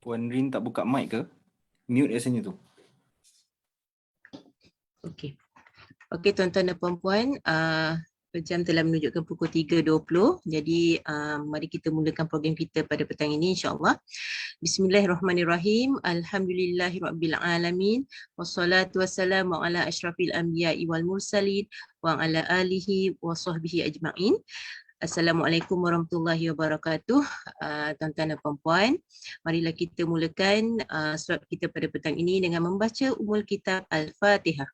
Puan Rin tak buka mic ke? Mute rasanya tu. Okey. Okey tuan-tuan dan puan-puan, jam telah menunjukkan pukul 3.20. Jadi mari kita mulakan program kita pada petang ini insya-Allah. Bismillahirrahmanirrahim. Alhamdulillahirabbil alamin. Wassalatu wassalamu ala asyrafil anbiya'i wal mursalin wa ala alihi wa sahbihi ajma'in. Assalamualaikum warahmatullahi wabarakatuh. Tuan-tuan dan puan-puan, marilah kita mulakan slot kita pada petang ini dengan membaca Ummul Kitab Al-Fatihah.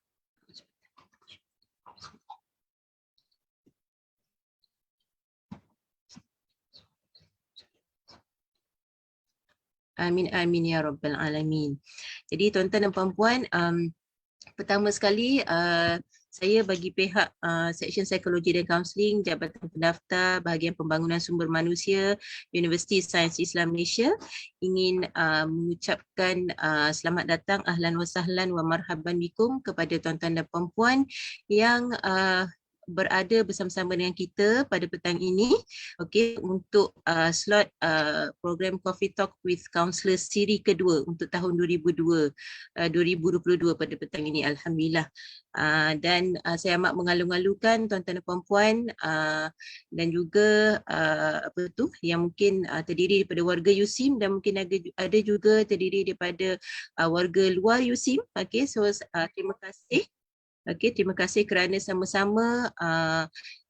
Amin amin ya rabbal alamin. Jadi tuan-tuan dan puan-puan, pertama sekali saya bagi pihak Seksyen Psikologi dan Kaunseling Jabatan Pendaftar Bahagian Pembangunan Sumber Manusia Universiti Sains Islam Malaysia ingin mengucapkan selamat datang, ahlan wa sahlan wa marhaban bikum kepada tuan-tuan dan puan-puan yang berada bersama-sama dengan kita pada petang ini, okey, untuk slot program Coffee Talk with Counsellor siri kedua untuk tahun 2022 pada petang ini, alhamdulillah. Dan saya amat mengalu-alukan tuan-tuan dan puan-puan dan juga yang mungkin terdiri daripada warga USIM dan mungkin ada juga terdiri daripada warga luar USIM. Okey, so terima kasih. Okey, terima kasih kerana sama-sama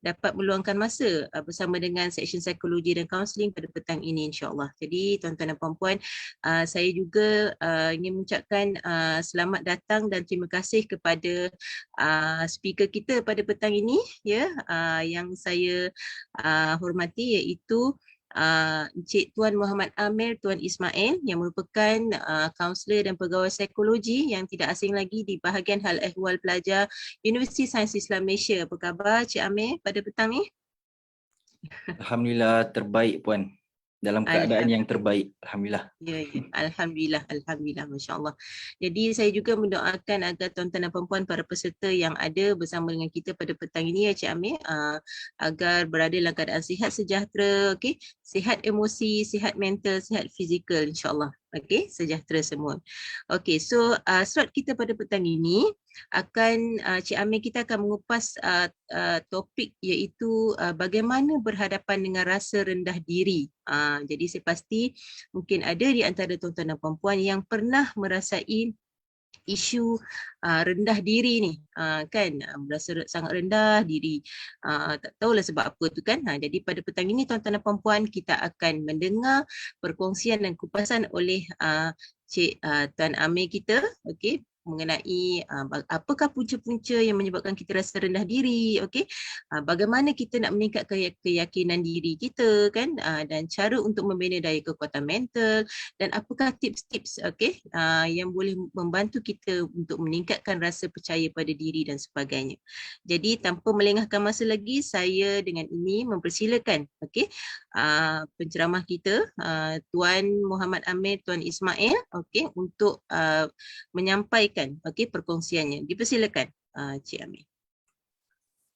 dapat meluangkan masa bersama dengan Seksyen Psikologi dan Kaunseling pada petang ini insya-Allah. Jadi tuan-tuan dan puan-puan, saya juga ingin mengucapkan selamat datang dan terima kasih kepada speaker kita pada petang ini ya, yang saya hormati, iaitu Encik Tuan Muhammad Amir Tuan Ismail yang merupakan kaunselor dan pegawai psikologi yang tidak asing lagi di bahagian hal ehwal pelajar Universiti Sains Islam Malaysia. Apa khabar Cik Amir pada petang ni? Alhamdulillah terbaik Puan. Dalam keadaan yang terbaik. Alhamdulillah. Ya, ya. Alhamdulillah, Alhamdulillah, Masya Allah. Jadi saya juga mendoakan agar tuan-tuan dan puan-puan para peserta yang ada bersama dengan kita pada petang ini ya Cik Amir, agar berada dalam keadaan sihat sejahtera, okay? Sihat emosi, sihat mental, sihat fizikal insya-Allah. Okey, sejahtera semua. Okey, so slot kita pada petang ini akan Cik Amir kita akan mengupas topik iaitu bagaimana berhadapan dengan rasa rendah diri. Jadi saya pasti mungkin ada di antara tuan-tuan dan puan-puan yang pernah merasai isu rendah diri ni, kan, berasa sangat rendah diri, tak tahulah sebab apa tu kan. Jadi pada petang ini tuan-tuan dan puan-puan kita akan mendengar perkongsian dan kupasan oleh Cik Tuan Amir kita, okey, mengenai apakah punca-punca yang menyebabkan kita rasa rendah diri, okey, bagaimana kita nak meningkatkan keyakinan diri kita kan, dan cara untuk membina daya kekuatan mental, dan apakah tips-tips okey yang boleh membantu kita untuk meningkatkan rasa percaya pada diri dan sebagainya. Jadi tanpa melengahkan masa lagi, saya dengan ini mempersilakan okey penceramah kita Tuan Muhammad Amir Tuan Ismail, okey, untuk menyampaikan okey perkongsiannya. Dipersilakan Cik Amir.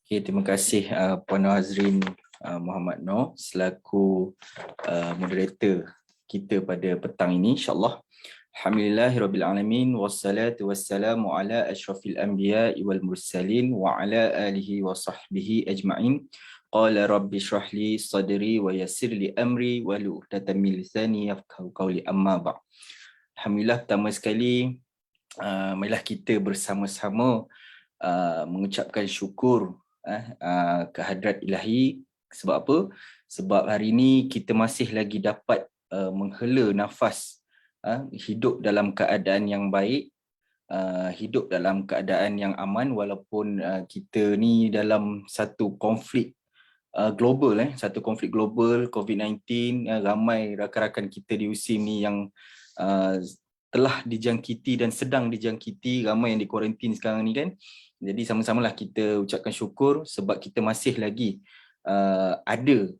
Okay, terima kasih Puan Hazrin Muhammad Noor selaku moderator kita pada petang ini insya-Allah. Alhamdulillahirabbil alamin wassalatu wassalamu ala asyrafil anbiya'i wal mursalin wa ala alihi wa sahbihi ajma'in. Qala rabbi shrah li sadri wa yassir li amri wa hlul 'uqdatam min lisani yafqahu qawli, amma ba'd. Alhamdulillah, pertama sekali marilah kita bersama-sama mengucapkan syukur kehadrat Ilahi. Sebab apa? Sebab hari ini kita masih lagi dapat menghela nafas, hidup dalam keadaan yang baik, hidup dalam keadaan yang aman, walaupun kita ni dalam satu konflik global, satu konflik global COVID-19. Ramai rakan-rakan kita di USIM ni yang telah dijangkiti dan sedang dijangkiti, ramai yang di kuarantin sekarang ni kan. Jadi sama-samalah kita ucapkan syukur sebab kita masih lagi ada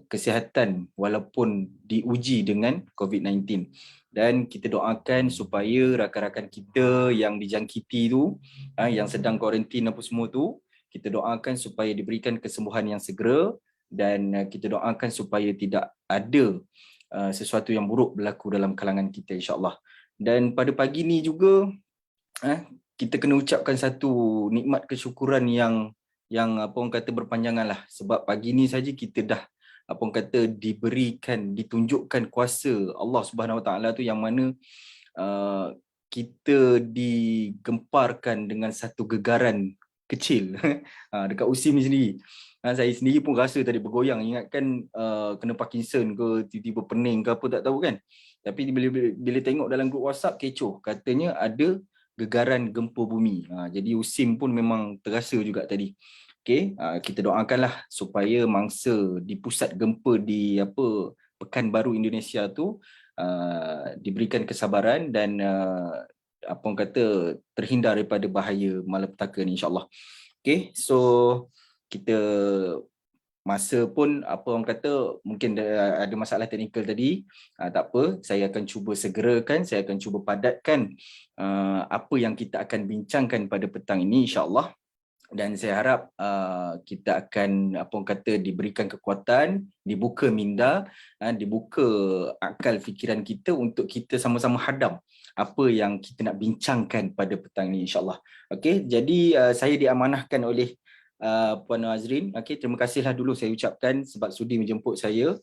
kesihatan walaupun diuji dengan COVID-19. Dan kita doakan supaya rakan-rakan kita yang dijangkiti tu, yang sedang kuarantin apa semua tu, kita doakan supaya diberikan kesembuhan yang segera, dan kita doakan supaya tidak ada sesuatu yang buruk berlaku dalam kalangan kita, insya-Allah. Dan pada pagi ni juga kita kena ucapkan satu nikmat kesyukuran yang apa orang kata berpanjangan lah, sebab pagi ni saja kita dah apa orang kata diberikan, ditunjukkan kuasa Allah Subhanahu Wa Taala tu, yang mana kita digemparkan dengan satu gegaran kecil dekat usim ni sendiri. Saya sendiri pun rasa tadi bergoyang, ingatkan kena Parkinson ke, tiba-tiba pening ke apa tak tahu kan. Tapi bila tengok dalam grup WhatsApp, kecoh, katanya ada gegaran gempa bumi. Jadi usim pun memang terasa juga tadi. Okey, kita doakanlah supaya mangsa di pusat gempa di Pekanbaru Indonesia tu diberikan kesabaran dan apa orang kata terhindar daripada bahaya malapetaka ni, insya-Allah. Okey, so kita masa pun apa orang kata mungkin ada masalah teknikal tadi, tak apa, saya akan cuba segerakan, saya akan cuba padatkan apa yang kita akan bincangkan pada petang ini, insya-Allah. Dan saya harap kita akan apa orang kata diberikan kekuatan, dibuka minda, dibuka akal fikiran kita untuk kita sama-sama hadam apa yang kita nak bincangkan pada petang ini, insya-Allah. Okey, jadi saya diamanahkan oleh Puan Azrin. Okey, terima kasihlah dulu saya ucapkan sebab sudi menjemput saya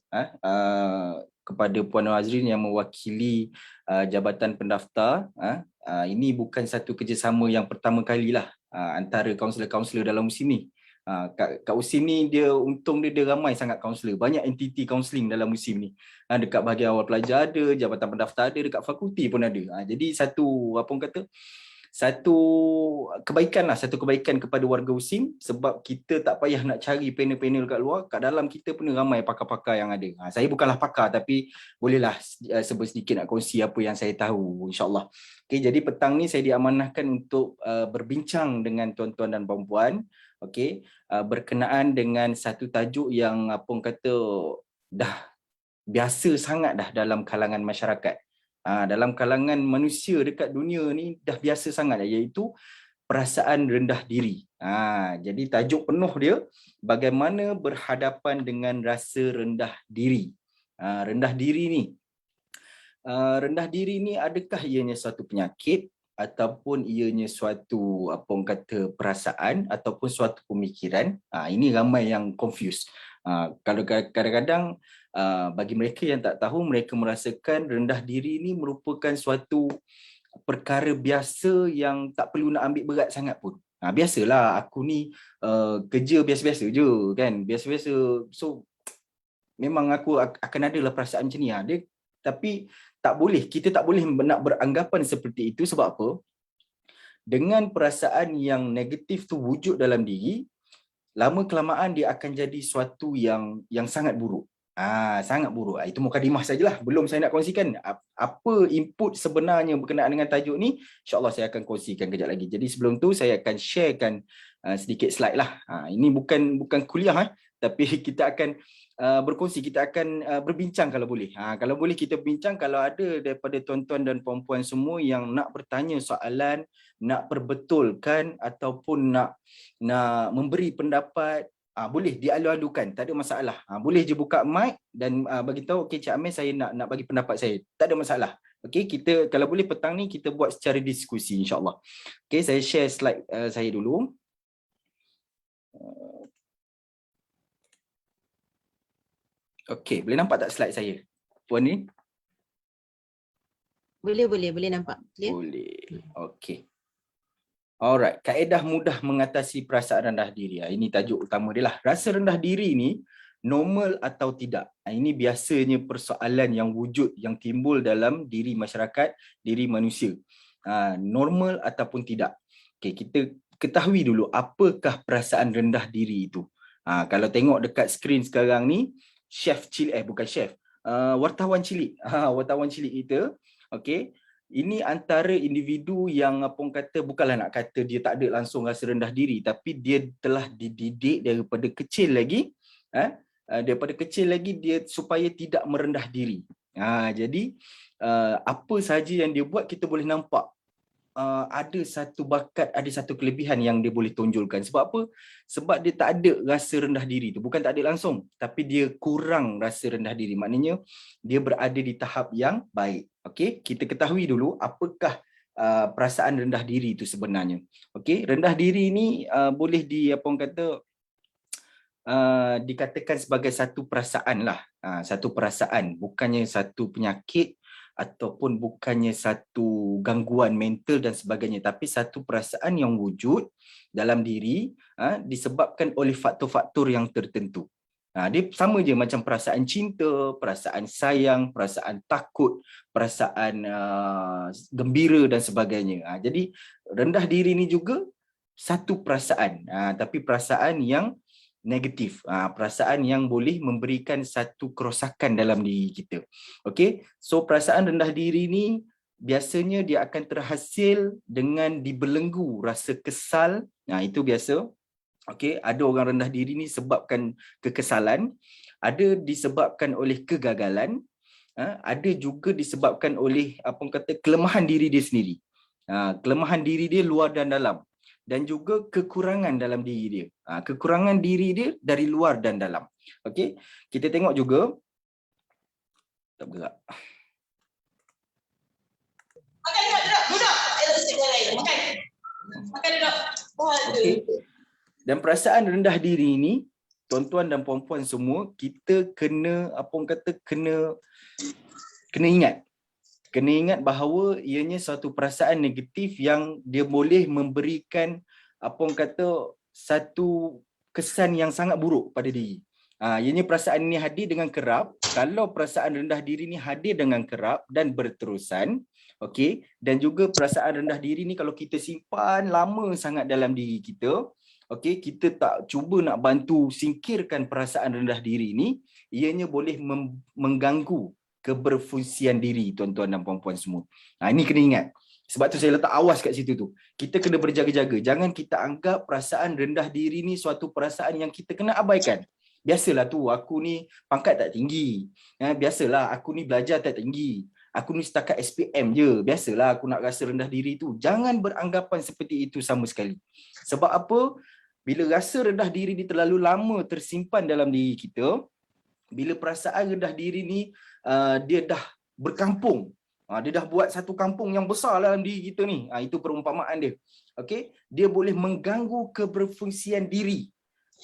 kepada Puan Azrin yang mewakili Jabatan Pendaftar. Ini bukan satu kerjasama yang pertama kalilah antara kaunselor-kaunselor dalam musim ni. Kat musim ni untung dia ramai sangat kaunselor, banyak entiti kaunseling dalam musim ni. Dekat bahagian awal pelajar ada, Jabatan Pendaftar ada, dekat fakulti pun ada. Jadi satu kebaikan kepada warga USIM, sebab kita tak payah nak cari panel-panel kat luar, kat dalam kita pun ramai pakar-pakar yang ada. Saya bukanlah pakar, tapi bolehlah sedikit nak kongsi apa yang saya tahu, insya-Allah. Okey, jadi petang ni saya diamanahkan untuk berbincang dengan tuan-tuan dan puan-puan, okey, berkenaan dengan satu tajuk yang apa orang kata dah biasa sangat dah dalam kalangan masyarakat. Dalam kalangan manusia dekat dunia ni dah biasa sangat, iaitu perasaan rendah diri. Jadi tajuk penuh dia, bagaimana berhadapan dengan rasa rendah diri. Rendah diri ni adakah ianya suatu penyakit ataupun ianya suatu apa orang kata perasaan ataupun suatu pemikiran? Ini ramai yang confuse. Kalau kadang-kadang bagi mereka yang tak tahu, mereka merasakan rendah diri ni merupakan suatu perkara biasa yang tak perlu nak ambil berat sangat pun. Biasalah aku ni kerja biasa-biasa je kan, biasa-biasa. So memang aku akan adalah perasaan macam ni. Tapi kita tak boleh nak beranggapan seperti itu. Sebab apa? Dengan perasaan yang negatif tu wujud dalam diri, lama kelamaan dia akan jadi suatu yang sangat buruk. Sangat buruk. Itu mukadimah sajalah. Belum saya nak kongsikan apa input sebenarnya berkenaan dengan tajuk ni. InsyaAllah saya akan kongsikan kejap lagi. Jadi sebelum tu saya akan sharekan sedikit slide lah. Ini bukan kuliah, tapi kita akan berkongsi, kita akan berbincang kalau boleh. Kalau boleh kita bincang. Kalau ada daripada tuan-tuan dan puan-puan semua yang nak bertanya soalan, nak perbetulkan ataupun nak memberi pendapat, boleh dialu-alukan, tak ada masalah. Boleh je buka mic dan bagi tahu, okey Cik Amir, saya nak bagi pendapat saya. Tak ada masalah. Okey, kita kalau boleh petang ni kita buat secara diskusi, insya-Allah. Okey, saya share slide saya dulu. Okey, boleh nampak tak slide saya? Puan ni? Boleh nampak. Boleh. Okey. Alright, kaedah mudah mengatasi perasaan rendah diri. Ini tajuk utama dia lah. Rasa rendah diri ni normal atau tidak? Ini biasanya persoalan yang wujud, yang timbul dalam diri masyarakat, diri manusia. Normal ataupun tidak? Okay, kita ketahui dulu apakah perasaan rendah diri itu. Kalau tengok dekat skrin sekarang ni, wartawan cilik. Wartawan cilik kita, okay. Ini antara individu yang apa orang kata, bukanlah nak kata dia tak ada langsung rasa rendah diri, tapi dia telah dididik daripada kecil lagi, dia supaya tidak merendah diri. Jadi apa sahaja yang dia buat kita boleh nampak ada satu bakat, ada satu kelebihan yang dia boleh tonjolkan. Sebab apa? Sebab dia tak ada rasa rendah diri tu. Bukan tak ada langsung, tapi dia kurang rasa rendah diri. Maknanya dia berada di tahap yang baik. Okey, kita ketahui dulu apakah perasaan rendah diri itu sebenarnya. Okey, rendah diri ni boleh dikatakan sebagai satu perasaan lah. Satu perasaan, bukannya satu penyakit ataupun bukannya satu gangguan mental dan sebagainya, tapi satu perasaan yang wujud dalam diri disebabkan oleh faktor-faktor yang tertentu. Dia sama je macam perasaan cinta, perasaan sayang, perasaan takut, perasaan gembira dan sebagainya. Jadi rendah diri ni juga satu perasaan, tapi perasaan yang negatif, perasaan yang boleh memberikan satu kerosakan dalam diri kita. Okey, so perasaan rendah diri ni biasanya dia akan terhasil dengan dibelenggu rasa kesal. Itu biasa. Okey, ada orang rendah diri ni sebabkan kekesalan, ada disebabkan oleh kegagalan, ada juga disebabkan oleh kelemahan diri dia sendiri. Kelemahan diri dia luar dan dalam, dan juga kekurangan dalam diri dia. Kekurangan diri dia dari luar dan dalam. Okey, kita tengok juga. Tak bergerak. Makan duduk. Makan. Makan duduk. Okey. Dan perasaan rendah diri ini, tuan-tuan dan puan-puan semua, kita kena kena ingat. Kena ingat bahawa ianya satu perasaan negatif yang dia boleh memberikan satu kesan yang sangat buruk pada diri. Ianya perasaan ini hadir dengan kerap. Kalau perasaan rendah diri ini hadir dengan kerap dan berterusan, okey, dan juga perasaan rendah diri ni kalau kita simpan lama sangat dalam diri kita, okey, kita tak cuba nak bantu singkirkan perasaan rendah diri ni, ianya boleh mengganggu keberfungsian diri tuan-tuan dan puan-puan semua. Ini kena ingat. Sebab tu saya letak awas kat situ tu. Kita kena berjaga-jaga. Jangan kita anggap perasaan rendah diri ni suatu perasaan yang kita kena abaikan. Biasalah tu, aku ni pangkat tak tinggi. Biasalah aku ni belajar tak tinggi. Aku ni setakat SPM je. Biasalah aku nak rasa rendah diri tu. Jangan beranggapan seperti itu sama sekali. Sebab apa? Bila rasa rendah diri ni terlalu lama tersimpan dalam diri kita, bila perasaan rendah diri ni dia dah berkampung, dia dah buat satu kampung yang besar dalam diri kita ni, itu perumpamaan dia. Okey, dia boleh mengganggu keberfungsian diri.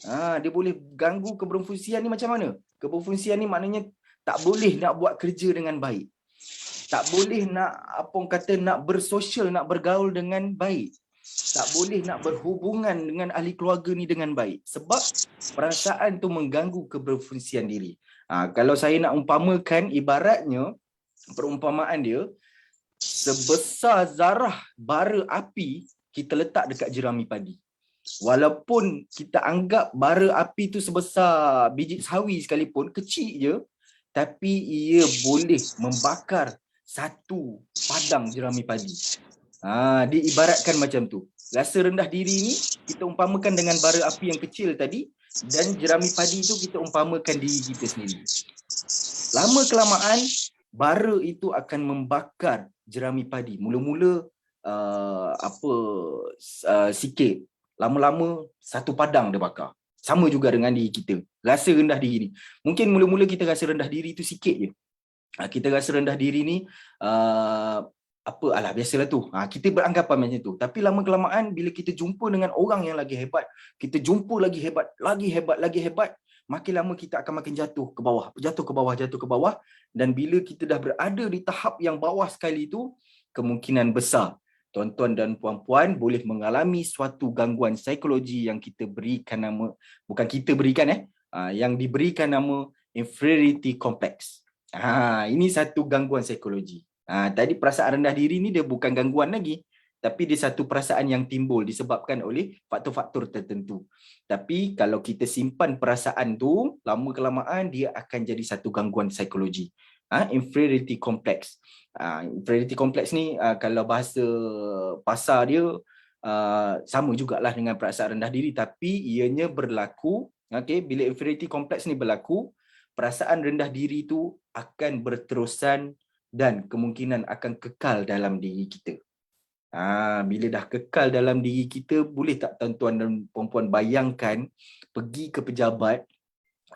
Dia boleh ganggu keberfungsian ni macam mana? Keberfungsian ni maknanya tak boleh nak buat kerja dengan baik. Tak boleh nak nak bersosial, nak bergaul dengan baik. Tak boleh nak berhubungan dengan ahli keluarga ni dengan baik. Sebab perasaan tu mengganggu keberfungsian diri. Kalau saya nak umpamakan, ibaratnya perumpamaan dia, sebesar zarah bara api kita letak dekat jerami padi. Walaupun kita anggap bara api tu sebesar biji sawi sekalipun, kecil je, tapi ia boleh membakar satu padang jerami padi. Diibaratkan macam tu. Rasa rendah diri ni kita umpamakan dengan bara api yang kecil tadi, dan jerami padi tu kita umpamakan diri kita sendiri. Lama kelamaan bara itu akan membakar jerami padi. Mula-mula sikit, lama-lama satu padang dia bakar. Sama juga dengan diri kita. Rasa rendah diri ni. Mungkin mula-mula kita rasa rendah diri tu sikit je. Kita rasa rendah diri ni biasalah tu. Kita beranggapan macam tu. Tapi lama-kelamaan bila kita jumpa dengan orang yang lagi hebat, kita jumpa lagi hebat, makin lama kita akan makin jatuh ke bawah. Dan bila kita dah berada di tahap yang bawah sekali tu, kemungkinan besar tuan-tuan dan puan-puan boleh mengalami suatu gangguan psikologi yang kita berikan nama, bukan kita berikan yang diberikan nama inferiority complex. Ini satu gangguan psikologi. Tadi perasaan rendah diri ni dia bukan gangguan lagi, tapi dia satu perasaan yang timbul disebabkan oleh faktor-faktor tertentu. Tapi kalau kita simpan perasaan tu, lama kelamaan dia akan jadi satu gangguan psikologi. Inferiority complex. Inferiority complex ni kalau bahasa pasar dia sama jugalah dengan perasaan rendah diri, tapi ianya berlaku, bila inferiority complex ni berlaku, perasaan rendah diri tu akan berterusan dan kemungkinan akan kekal dalam diri kita. Bila dah kekal dalam diri kita, boleh tak tuan-tuan dan puan-puan bayangkan pergi ke pejabat,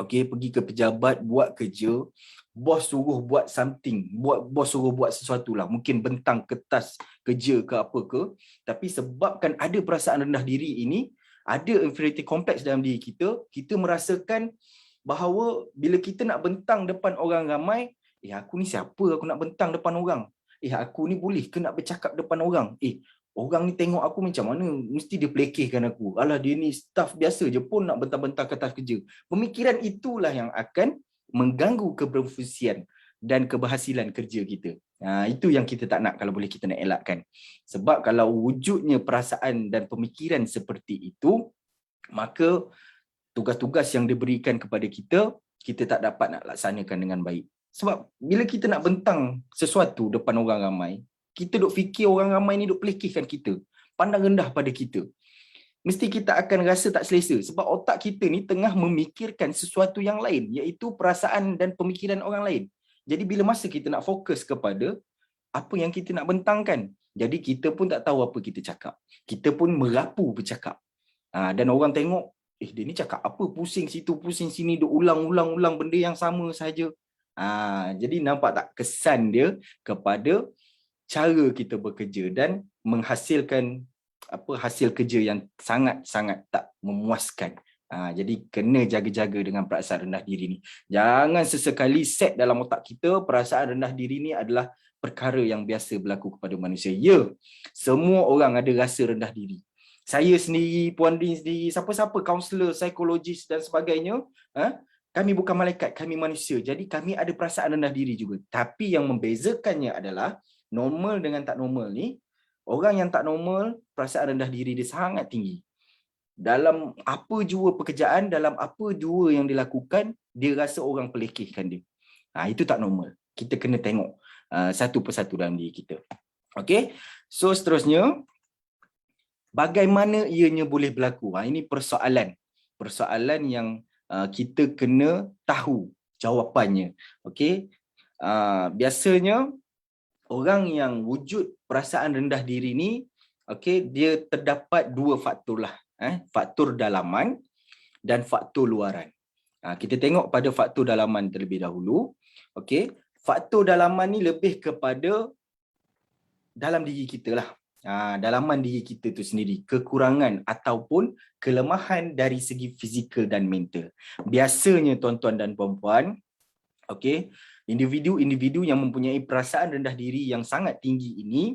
okey, pergi ke pejabat buat kerja, bos suruh buat something, bos suruh buat sesuatu lah, mungkin bentang kertas kerja ke apa ke, tapi sebabkan ada perasaan rendah diri ini, ada inferiority complex dalam diri kita, kita merasakan bahawa bila kita nak bentang depan orang ramai, aku ni siapa aku nak bentang depan orang? Aku ni boleh ke nak bercakap depan orang? Orang ni tengok aku macam mana? Mesti dia pelekehkan aku. Alah, dia ni staff biasa je pun nak bentang-bentang kertas kerja. Pemikiran itulah yang akan mengganggu keberfungsian dan keberhasilan kerja kita. Itu yang kita tak nak kalau boleh kita nak elakkan. Sebab kalau wujudnya perasaan dan pemikiran seperti itu, maka tugas-tugas yang diberikan kepada kita, kita tak dapat nak laksanakan dengan baik. Sebab bila kita nak bentang sesuatu depan orang ramai, kita duk fikir orang ramai ni duk pelekehkan kita, pandang rendah pada kita. Mesti kita akan rasa tak selesa sebab otak kita ni tengah memikirkan sesuatu yang lain, iaitu perasaan dan pemikiran orang lain. Jadi bila masa kita nak fokus kepada apa yang kita nak bentangkan, jadi kita pun tak tahu apa kita cakap. Kita pun merapu bercakap. Dan orang tengok, dia ni cakap apa, pusing situ, pusing sini, duk ulang-ulang benda yang sama saja. Jadi nampak tak kesan dia kepada cara kita bekerja dan menghasilkan hasil kerja yang sangat-sangat tak memuaskan. Jadi kena jaga-jaga dengan perasaan rendah diri ni. Jangan sesekali set dalam otak kita perasaan rendah diri ni adalah perkara yang biasa berlaku kepada manusia. Ya, semua orang ada rasa rendah diri. Saya sendiri, Puan Din sendiri, siapa-siapa, kaunselor, psikologis dan sebagainya, kami bukan malaikat, kami manusia. Jadi kami ada perasaan rendah diri juga. Tapi yang membezakannya adalah normal dengan tak normal ni, orang yang tak normal, perasaan rendah diri dia sangat tinggi. Dalam apa jua pekerjaan, dalam apa jua yang dilakukan, dia rasa orang pelekehkan dia. Itu tak normal. Kita kena tengok satu persatu dalam diri kita. Okey, so seterusnya, bagaimana ianya boleh berlaku? Ini persoalan yang kita kena tahu jawapannya. Okey, biasanya orang yang wujud perasaan rendah diri ni, okey, dia terdapat dua faktor lah, faktor dalaman dan faktor luaran. Kita tengok pada faktor dalaman terlebih dahulu. Okey, faktor dalaman ni lebih kepada dalam diri kita lah. Dalaman diri kita tu sendiri, kekurangan ataupun kelemahan dari segi fizikal dan mental. Biasanya tuan-tuan dan puan-puan, okey, individu-individu yang mempunyai perasaan rendah diri yang sangat tinggi ini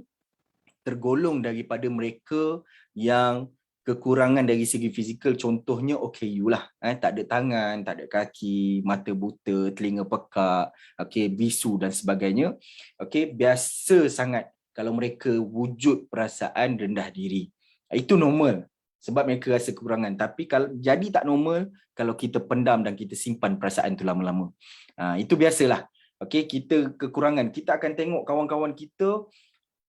tergolong daripada mereka yang kekurangan dari segi fizikal, contohnya OKU lah, tak ada tangan, tak ada kaki, mata buta, telinga pekak, okey, bisu dan sebagainya. Okey, biasa sangat kalau mereka wujud perasaan rendah diri. Itu normal sebab mereka rasa kekurangan. Tapi kalau jadi tak normal kalau kita pendam dan kita simpan perasaan itu lama-lama. Itu biasalah. Okey, kita kekurangan. Kita akan tengok kawan-kawan kita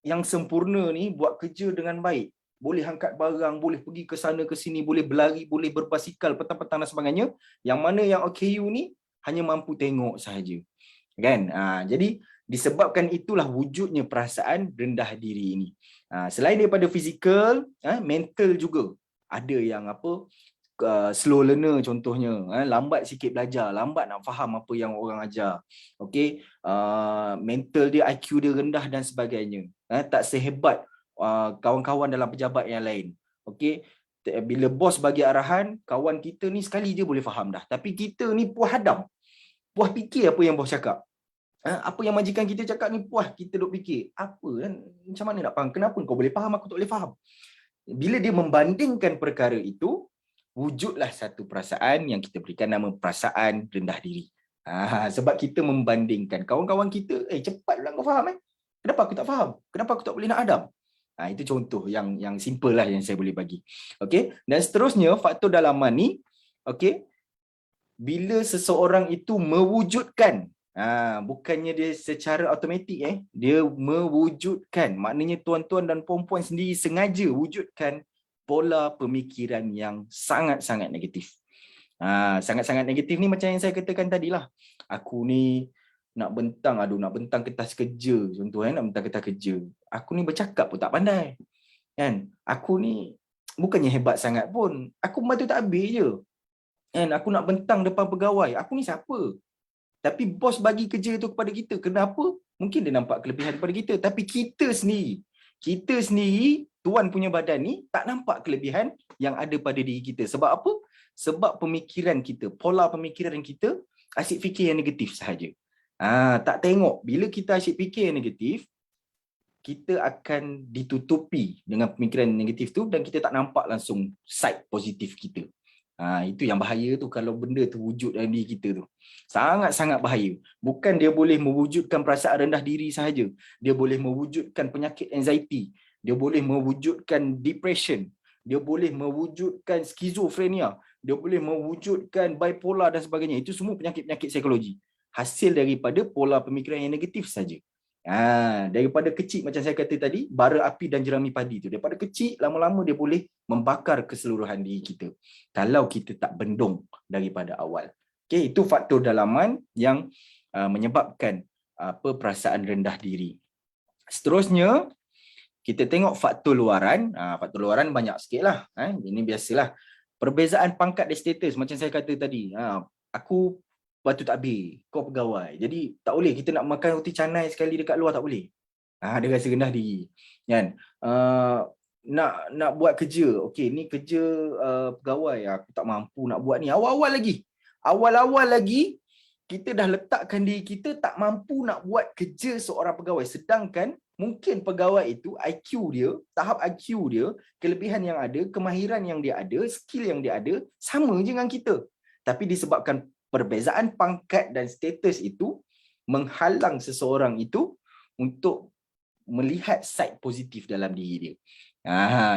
yang sempurna ni buat kerja dengan baik. Boleh angkat barang, boleh pergi ke sana ke sini, boleh berlari, boleh berbasikal petang-petang dan sebagainya. Yang mana yang OKU ni hanya mampu tengok sahaja. Kan? Jadi disebabkan itulah wujudnya perasaan rendah diri ini. Selain daripada fizikal, mental juga. Ada yang slow learner contohnya, lambat sikit belajar, lambat nak faham apa yang orang ajar. Okey, mental dia, IQ dia rendah dan sebagainya. Tak sehebat kawan-kawan dalam pejabat yang lain. Okey, bila bos bagi arahan, kawan kita ni sekali je boleh faham dah. Tapi kita ni puas hadam. Puas fikir apa yang bos cakap. Apa yang majikan kita cakap ni puas kita duk fikir. Apa kan? Macam mana nak faham? Kenapa kau boleh faham, aku tak boleh faham? Bila dia membandingkan perkara itu, wujudlah satu perasaan yang kita berikan nama perasaan rendah diri. Sebab kita membandingkan kawan-kawan kita, cepatlah kau faham. Kenapa aku tak faham? Kenapa aku tak boleh nak hadam? Itu contoh yang simple lah yang saya boleh bagi. Okey, dan seterusnya faktor dalaman ni, okey, bila seseorang itu mewujudkan, bukannya dia secara automatik, dia mewujudkan, maknanya tuan-tuan dan puan-puan sendiri sengaja wujudkan pola pemikiran yang sangat-sangat negatif. Sangat-sangat negatif ni macam yang saya katakan tadilah. Aku ni nak bentang, aduh nak bentang kertas kerja contoh nak bentang kertas kerja. Aku ni bercakap pun tak pandai. Kan? Aku ni bukannya hebat sangat pun. Aku membantu takbir je. Kan? Aku nak bentang depan pegawai. Aku ni siapa? Tapi bos bagi kerja tu kepada kita. Kenapa? Mungkin dia nampak kelebihan daripada kita. Tapi kita sendiri, tuan punya badan ni tak nampak kelebihan yang ada pada diri kita. Sebab apa? Sebab pemikiran kita, pola pemikiran kita asyik fikir yang negatif sahaja. Tak tengok. Bila kita asyik fikir yang negatif, kita akan ditutupi dengan pemikiran negatif tu dan kita tak nampak langsung side positif kita. Itu yang bahaya tu kalau benda tu wujud dalam diri kita tu. Sangat-sangat bahaya. Bukan dia boleh mewujudkan perasaan rendah diri sahaja. Dia boleh mewujudkan penyakit anxiety. Dia boleh mewujudkan depression. Dia boleh mewujudkan skizofrenia. Dia boleh mewujudkan bipolar dan sebagainya. Itu semua penyakit-penyakit psikologi. Hasil daripada pola pemikiran yang negatif saja. Daripada kecil macam saya kata tadi, bara api dan jerami padi tu. Daripada kecil, lama-lama dia boleh membakar keseluruhan diri kita. Kalau kita tak bendung daripada awal. Okay, itu faktor dalaman yang menyebabkan perasaan rendah diri. Seterusnya, kita tengok faktor luaran. Faktor luaran banyak sikit lah. Ini biasalah. Perbezaan pangkat dan status macam saya kata tadi. Aku batu takbir, kau pegawai. Jadi tak boleh kita nak makan roti canai sekali dekat luar, tak boleh. Dia rasa rendah diri. Kan? Nak buat kerja. Okey, ni kerja pegawai, aku tak mampu nak buat ni. Awal-awal lagi kita dah letakkan diri kita tak mampu nak buat kerja seorang pegawai. Sedangkan mungkin pegawai itu IQ dia, tahap IQ dia, kelebihan yang ada, kemahiran yang dia ada, skill yang dia ada sama je dengan kita. Tapi disebabkan perbezaan pangkat dan status itu menghalang seseorang itu untuk melihat side positif dalam diri dia.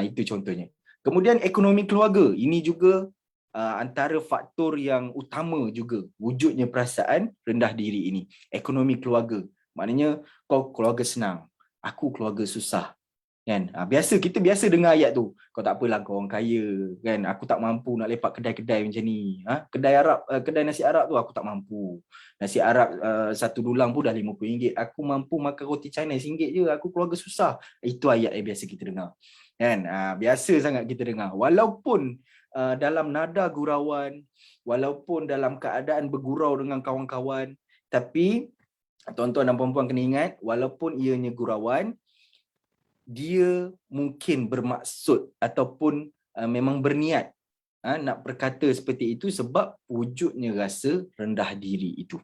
Itu contohnya. Kemudian ekonomi keluarga. Ini juga antara faktor yang utama juga wujudnya perasaan rendah diri ini. Ekonomi keluarga. Maknanya kau keluarga senang, aku keluarga susah. Kan? Kita biasa dengar ayat tu. Kau tak apalah, kau orang kaya, kan? Aku tak mampu nak lepak kedai-kedai macam ni. Kedai nasi Arab tu aku tak mampu. Nasi Arab satu dulang pun dah RM50. Aku mampu makan roti canai RM1 je. Aku keluarga susah. Itu ayat yang biasa kita dengar. Kan? Biasa sangat kita dengar. Walaupun dalam nada gurauan, walaupun dalam keadaan bergurau dengan kawan-kawan, tapi tuan-tuan dan puan-puan kena ingat, walaupun ianya gurauan, dia mungkin bermaksud ataupun memang berniat nak berkata seperti itu sebab wujudnya rasa rendah diri itu.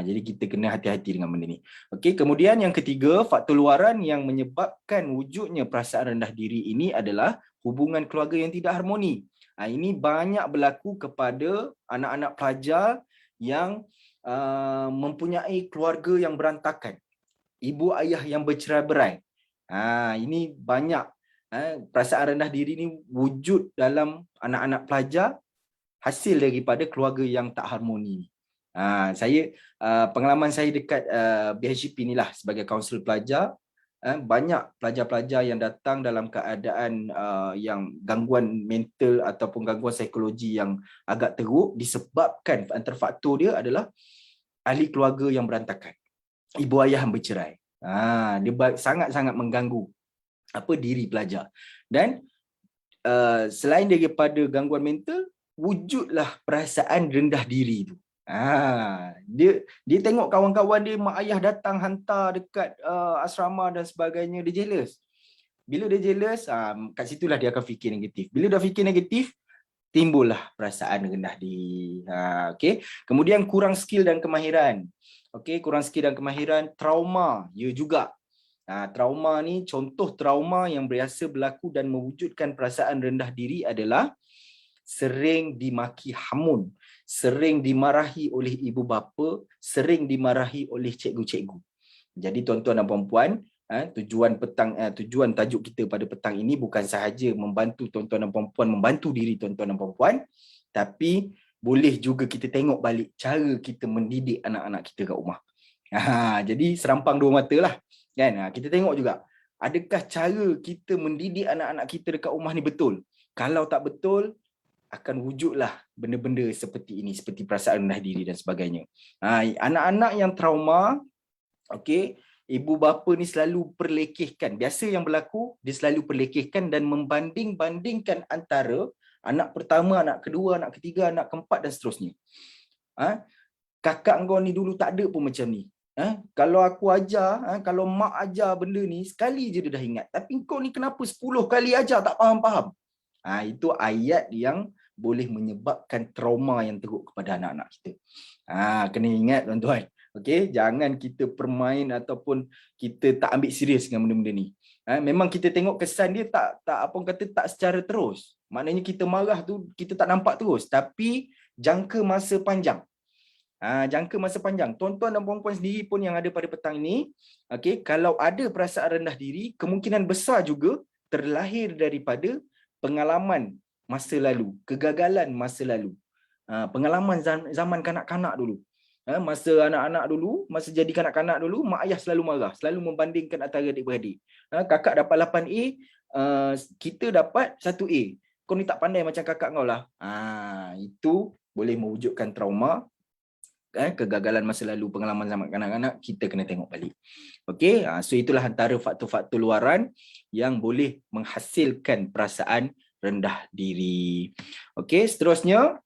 Jadi kita kena hati-hati dengan benda ni. Okey, kemudian yang ketiga, faktor luaran yang menyebabkan wujudnya perasaan rendah diri ini adalah hubungan keluarga yang tidak harmoni. Ini banyak berlaku kepada anak-anak pelajar yang mempunyai keluarga yang berantakan. Ibu ayah yang bercerai-berai. Ini banyak perasaan rendah diri ni wujud dalam anak-anak pelajar hasil daripada keluarga yang tak harmoni. Pengalaman saya dekat BHGP ni lah sebagai kaunselor pelajar, banyak pelajar-pelajar yang datang dalam keadaan yang gangguan mental ataupun gangguan psikologi yang agak teruk disebabkan antara faktor dia adalah ahli keluarga yang berantakan, ibu ayah yang bercerai. Dia sangat-sangat mengganggu diri pelajar. Dan selain daripada gangguan mental, wujudlah perasaan rendah diri tu. Dia tengok kawan-kawan dia, mak ayah datang hantar dekat asrama dan sebagainya, dia jealous. Bila dia jealous, kat situlah dia akan fikir negatif. Bila dah fikir negatif, timbullah perasaan rendah diri. Okay. Kemudian kurang skill dan kemahiran. Okey, kurang skill dan kemahiran, trauma, ya juga. Trauma ni, contoh trauma yang biasa berlaku dan mewujudkan perasaan rendah diri adalah sering dimaki hamun, sering dimarahi oleh ibu bapa, sering dimarahi oleh cikgu-cikgu. Jadi tuan-tuan dan puan-puan, tujuan tajuk kita pada petang ini bukan sahaja membantu tuan-tuan dan puan-puan membantu diri tuan-tuan dan puan-puan, tapi boleh juga kita tengok balik cara kita mendidik anak-anak kita kat rumah. Jadi serampang dua mata lah. Kan? Kita tengok juga, adakah cara kita mendidik anak-anak kita dekat rumah ni betul? Kalau tak betul, akan wujudlah benda-benda seperti ini, seperti perasaan rendah diri dan sebagainya. Anak-anak yang trauma, okey, ibu bapa ni selalu perlekehkan. Biasa yang berlaku, dia selalu perlekehkan dan membanding-bandingkan antara anak pertama, anak kedua, anak ketiga, anak keempat dan seterusnya. Kakak kau ni dulu tak ada pun macam ni. Kalau aku ajar, kalau mak ajar benda ni, sekali je dia dah ingat. Tapi kau ni kenapa 10 kali ajar tak faham-faham? Itu ayat yang boleh menyebabkan trauma yang teruk kepada anak-anak kita. Kena ingat tuan-tuan. Okey, jangan kita permain ataupun kita tak ambil serius dengan benda-benda ni. Memang kita tengok kesan dia tak apa orang kata tak secara terus. Maknanya kita marah tu kita tak nampak terus, tapi jangka masa panjang. Jangka masa panjang. Tuan-tuan dan puan-puan sendiri pun yang ada pada petang ini, okey, kalau ada perasaan rendah diri, kemungkinan besar juga terlahir daripada pengalaman masa lalu, kegagalan masa lalu. Pengalaman zaman kanak-kanak dulu. Masa anak-anak dulu, masa jadi kanak-kanak dulu, mak ayah selalu marah, selalu membandingkan antara adik-beradik. Kakak dapat 8A, kita dapat 1A. Kau ni tak pandai macam kakak kau lah. Itu boleh mewujudkan trauma. Kegagalan masa lalu, pengalaman zaman kanak-kanak, kita kena tengok balik. Okey, so itulah antara faktor-faktor luaran yang boleh menghasilkan perasaan rendah diri. Okey, seterusnya,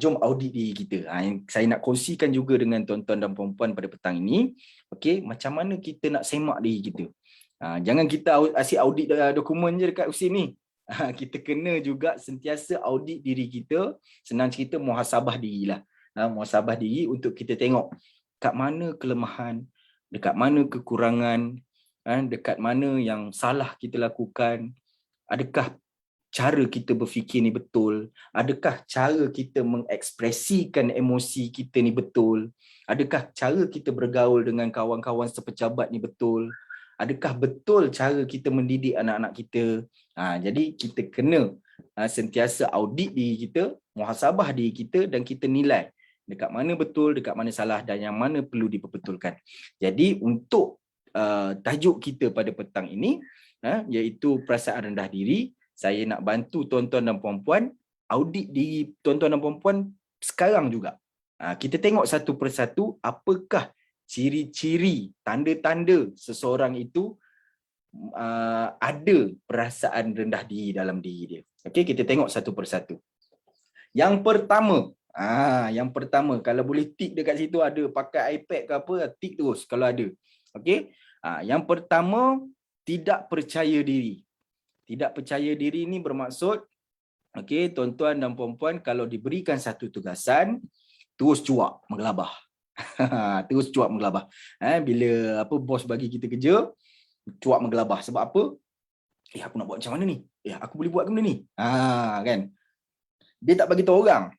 jom audit diri kita. Yang saya nak kongsikan juga dengan tuan-tuan dan puan-puan pada petang ini. Okey, macam mana kita nak semak diri kita. Jangan kita asyik audit dokumen je dekat usin ni. Kita kena juga sentiasa audit diri kita. Senang cerita, muhasabah dirilah. Muhasabah diri untuk kita tengok kat mana kelemahan, dekat mana kekurangan, dekat mana yang salah kita lakukan, adakah cara kita berfikir ni betul, adakah cara kita mengekspresikan emosi kita ni betul, adakah cara kita bergaul dengan kawan-kawan sepejabat ni betul, adakah betul cara kita mendidik anak-anak kita. Jadi kita kena sentiasa audit diri kita, muhasabah diri kita dan kita nilai dekat mana betul, dekat mana salah dan yang mana perlu diperbetulkan. Jadi untuk tajuk kita pada petang ini, iaitu perasaan rendah diri, saya nak bantu tuan-tuan dan puan-puan audit diri tuan-tuan dan puan-puan sekarang juga. Kita tengok satu persatu apakah ciri-ciri, tanda-tanda seseorang itu ada perasaan rendah diri dalam diri dia. Okey, kita tengok satu persatu. Yang pertama, kalau boleh tik dekat situ, ada pakai iPad ke apa, tik terus kalau ada. Okey. Yang pertama, tidak percaya diri. Tidak percaya diri ni bermaksud, okey, tuan-tuan dan puan-puan, kalau diberikan satu tugasan, terus cuak menggelabah. Terus cuak menggelabah. Bila bos bagi kita kerja, cuak menggelabah. Sebab apa? Aku nak buat macam mana ni? Aku boleh buat ke benda ni? Kan? Dia tak bagi tahu orang.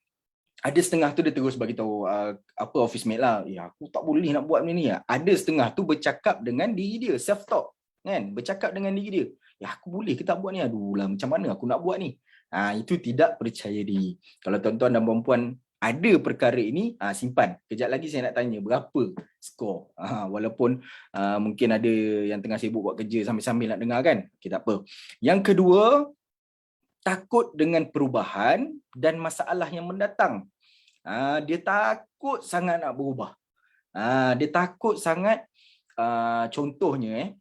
Ada setengah tu dia terus bagi tahu office mate lah, aku tak boleh nak buat benda ni. Ada setengah tu bercakap dengan diri dia, self talk kan, bercakap dengan diri dia. Aku boleh ke tak buat ni? Aduh lah, macam mana aku nak buat ni? Itu tidak percaya diri. Kalau tuan-tuan dan puan-puan ada perkara ini, simpan. Kejap lagi saya nak tanya berapa skor. Walaupun mungkin ada yang tengah sibuk buat kerja sambil-sambil nak dengar kan. Okay, tak apa. Yang kedua, takut dengan perubahan dan masalah yang mendatang. Dia takut sangat nak berubah. Dia takut sangat, contohnya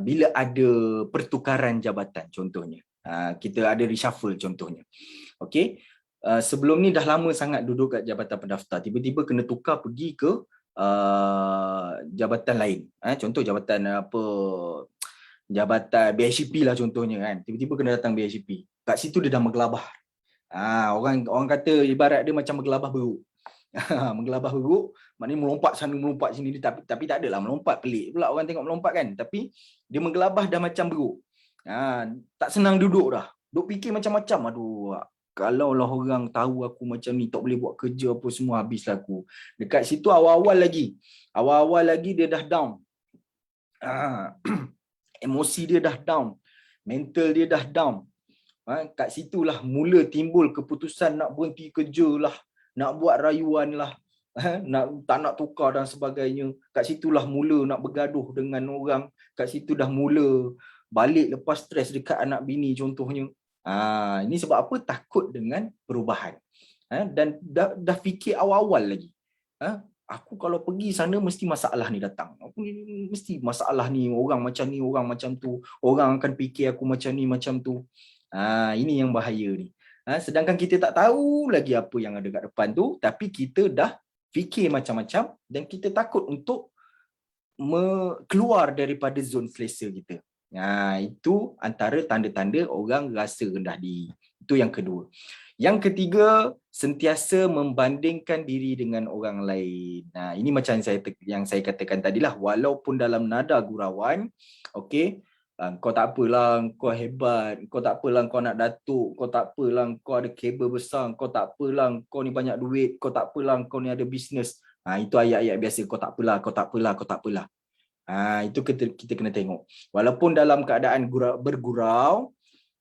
bila ada pertukaran jabatan, contohnya. Kita ada reshuffle contohnya. Okey. Sebelum ni dah lama sangat duduk kat jabatan pendaftar, tiba-tiba kena tukar pergi ke jabatan lain. Contoh jabatan jabatan BHCP lah contohnya kan. Tiba-tiba kena datang BHCP. Kat situ dia dah menggelabah. Orang kata ibarat dia macam menggelabah beruk. Menggelabah beruk, maknanya melompat sana melompat sini, tapi tak adalah melompat, pelik pula orang tengok melompat kan. Tapi dia menggelabah dah macam beruk. Tak senang duduk dah. Duk fikir macam-macam. Aduh, kalaulah orang tahu aku macam ni, tak boleh buat kerja apa semua, habislah aku. Dekat situ awal-awal lagi dia dah down. Emosi dia dah down, mental dia dah down. Kat situlah mula timbul keputusan nak berhenti kerja lah, nak buat rayuan lah, tak nak tukar dan sebagainya. Kat situlah mula nak bergaduh dengan orang. Kat situ dah mula balik lepas stres dekat anak bini contohnya. Ini sebab apa? Takut dengan perubahan. Dan dah fikir awal-awal lagi. Aku kalau pergi sana mesti masalah ni datang. Mesti masalah ni, orang macam tu. Orang akan fikir aku macam ni, macam tu. Ini yang bahaya ni. Sedangkan kita tak tahu lagi apa yang ada kat depan tu, tapi kita dah fikir macam-macam dan kita takut untuk keluar daripada zon selesa kita. Itu antara tanda-tanda orang rasa rendah diri. Itu yang kedua. Yang ketiga, sentiasa membandingkan diri dengan orang lain. Ini macam yang saya katakan tadilah, walaupun dalam nada gurauan, okey, kau tak apalah, kau hebat, kau tak apalah, kau nak datuk, kau tak apalah, kau ada kabel besar, kau tak apalah, kau ni banyak duit, kau tak apalah, kau ni ada bisnes. Itu ayat-ayat biasa, kau tak apalah, kau tak apalah, kau tak apalah. Itu kita kena tengok. Walaupun dalam keadaan bergurau,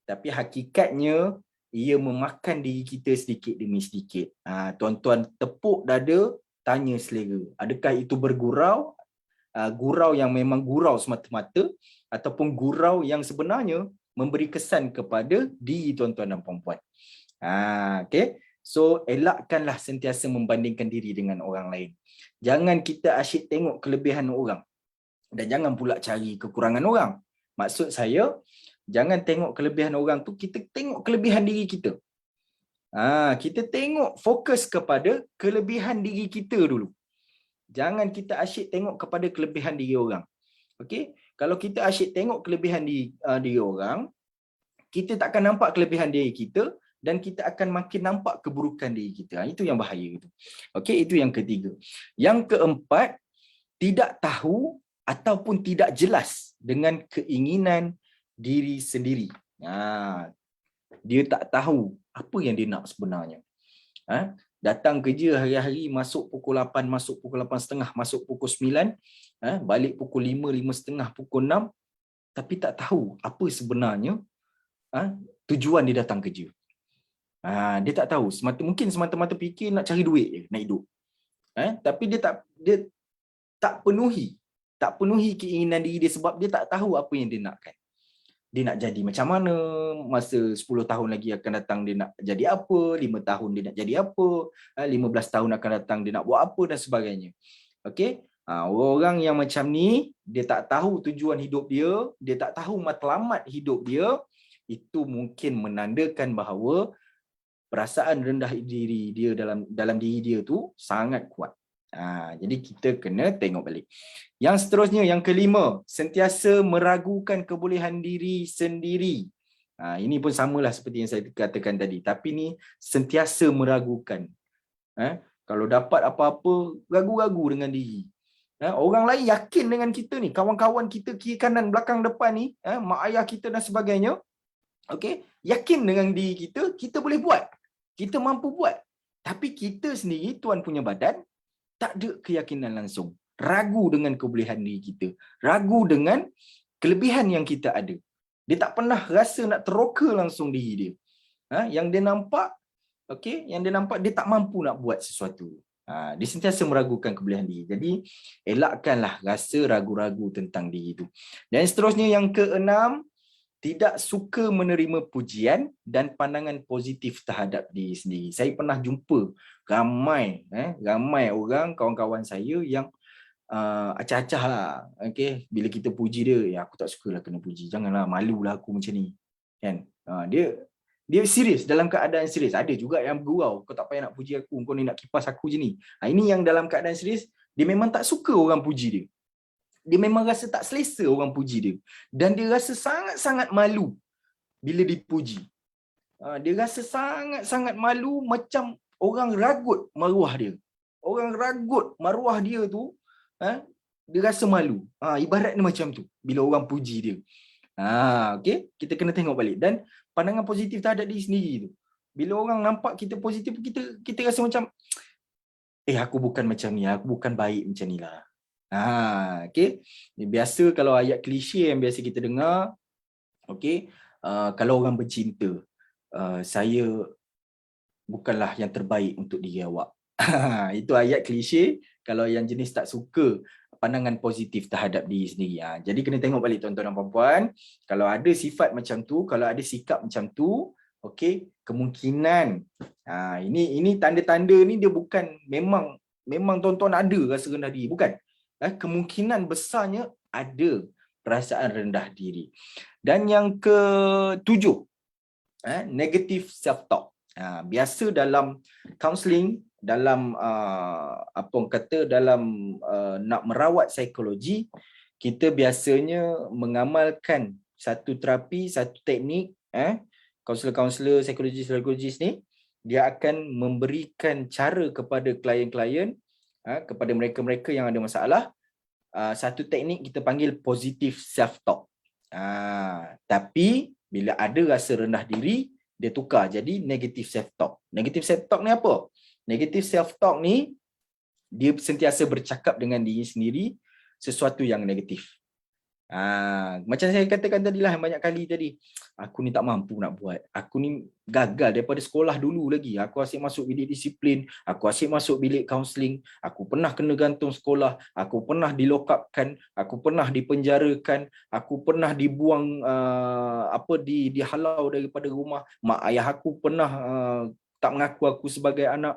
tapi hakikatnya ia memakan diri kita sedikit demi sedikit. Tuan-tuan tepuk dada, tanya selera. Adakah itu bergurau, gurau yang memang gurau semata-mata, ataupun gurau yang sebenarnya memberi kesan kepada diri tuan-tuan dan puan-puan. Okay? So, elakkanlah sentiasa membandingkan diri dengan orang lain. Jangan kita asyik tengok kelebihan orang. Dan jangan pula cari kekurangan orang. Maksud saya, jangan tengok kelebihan orang tu, kita tengok kelebihan diri kita. Kita tengok, fokus kepada kelebihan diri kita dulu. Jangan kita asyik tengok kepada kelebihan diri orang. Okey? Kalau kita asyik tengok kelebihan diri orang, kita tak akan nampak kelebihan diri kita dan kita akan makin nampak keburukan diri kita. Itu yang bahaya itu. Okey, itu yang ketiga. Yang keempat, tidak tahu ataupun tidak jelas dengan keinginan diri sendiri. Dia tak tahu apa yang dia nak sebenarnya. Datang kerja hari-hari, masuk pukul 8, masuk pukul 8.30, masuk pukul 9, balik pukul 5, 5.30, pukul 6, tapi tak tahu apa sebenarnya tujuan dia datang kerja. Dia tak tahu, mungkin semata-mata fikir nak cari duit je, nak hidup. Tapi dia tak penuhi keinginan diri dia sebab dia tak tahu apa yang dia nakkan. Dia nak jadi macam mana, masa 10 tahun lagi akan datang dia nak jadi apa, 5 tahun dia nak jadi apa, 15 tahun akan datang dia nak buat apa dan sebagainya. Okey? Orang yang macam ni, dia tak tahu tujuan hidup dia tak tahu matlamat hidup dia, itu mungkin menandakan bahawa perasaan rendah diri dia dalam diri dia tu sangat kuat. Jadi kita kena tengok balik. Yang seterusnya, yang kelima, sentiasa meragukan kebolehan diri sendiri. Ini pun samalah seperti yang saya katakan tadi, tapi ni sentiasa meragukan. Kalau dapat apa-apa, ragu-ragu dengan diri. Orang lain yakin dengan kita ni, kawan-kawan kita kiri kanan belakang depan ni, mak ayah kita dan sebagainya, okey, yakin dengan diri kita, kita boleh buat, kita mampu buat. Tapi kita sendiri, tuan punya badan, tak ada keyakinan langsung. Ragu dengan kebolehan diri kita. Ragu dengan kelebihan yang kita ada. Dia tak pernah rasa nak teroka langsung diri dia. Yang dia nampak, okey, yang dia nampak dia tak mampu nak buat sesuatu. Dia sentiasa meragukan kebolehan diri. Jadi, elakkanlah rasa ragu-ragu tentang diri itu. Dan seterusnya, yang keenam, tidak suka menerima pujian dan pandangan positif terhadap diri sendiri. Saya pernah jumpa ramai orang, kawan-kawan saya yang acah-acah lah. Okay? Bila kita puji dia, aku tak sukalah kena puji. Janganlah, malulah aku macam ni. Kan? Dia serius, dalam keadaan serius. Ada juga yang bergurau, kau tak payah nak puji aku, kau ni nak kipas aku je ni. Ini yang dalam keadaan serius, dia memang tak suka orang puji dia. Dia memang rasa tak selesa orang puji dia. Dan dia rasa sangat-sangat malu bila dipuji. Dia rasa sangat-sangat malu, macam orang ragut maruah dia. Orang ragut maruah dia tu, dia rasa malu. Ibaratnya macam tu bila orang puji dia. Okay? Kita kena tengok balik. Dan pandangan positif terhadap diri sendiri tu. Bila orang nampak kita positif, kita rasa macam, aku bukan macam ni, aku bukan baik macam ni lah. Okay. Biasa kalau ayat klise yang biasa kita dengar, okay, kalau orang bercinta, saya bukanlah yang terbaik untuk diri awak. Itu ayat klise. Kalau yang jenis tak suka pandangan positif terhadap diri sendiri. Jadi kena tengok balik tuan-tuan dan puan-puan, kalau ada sifat macam tu, kalau ada sikap macam tu, okey, kemungkinan ini tanda-tanda ni dia bukan memang tuan-tuan ada rasa rendah diri, bukan. Kemungkinan besarnya ada perasaan rendah diri. Dan yang ketujuh, negative self talk. Biasa dalam counselling, dalam nak merawat psikologi, kita biasanya mengamalkan satu terapi, satu teknik. Kaunselor-kaunselor, psikologis ni, dia akan memberikan cara kepada klien-klien, kepada mereka-mereka yang ada masalah, satu teknik kita panggil positive self talk. Tapi bila ada rasa rendah diri, dia tukar jadi negative self talk. Negative self talk ni apa? Negative self talk ni dia sentiasa bercakap dengan diri sendiri sesuatu yang negatif. Macam saya katakan tadilah banyak kali tadi, aku ni tak mampu nak buat, aku ni gagal daripada sekolah dulu lagi, aku asyik masuk bilik disiplin, aku asyik masuk bilik kaunseling, aku pernah kena gantung sekolah, aku pernah dilokapkan, aku pernah dipenjarakan, aku pernah dibuang dihalau daripada rumah, mak ayah aku pernah tak mengaku aku sebagai anak.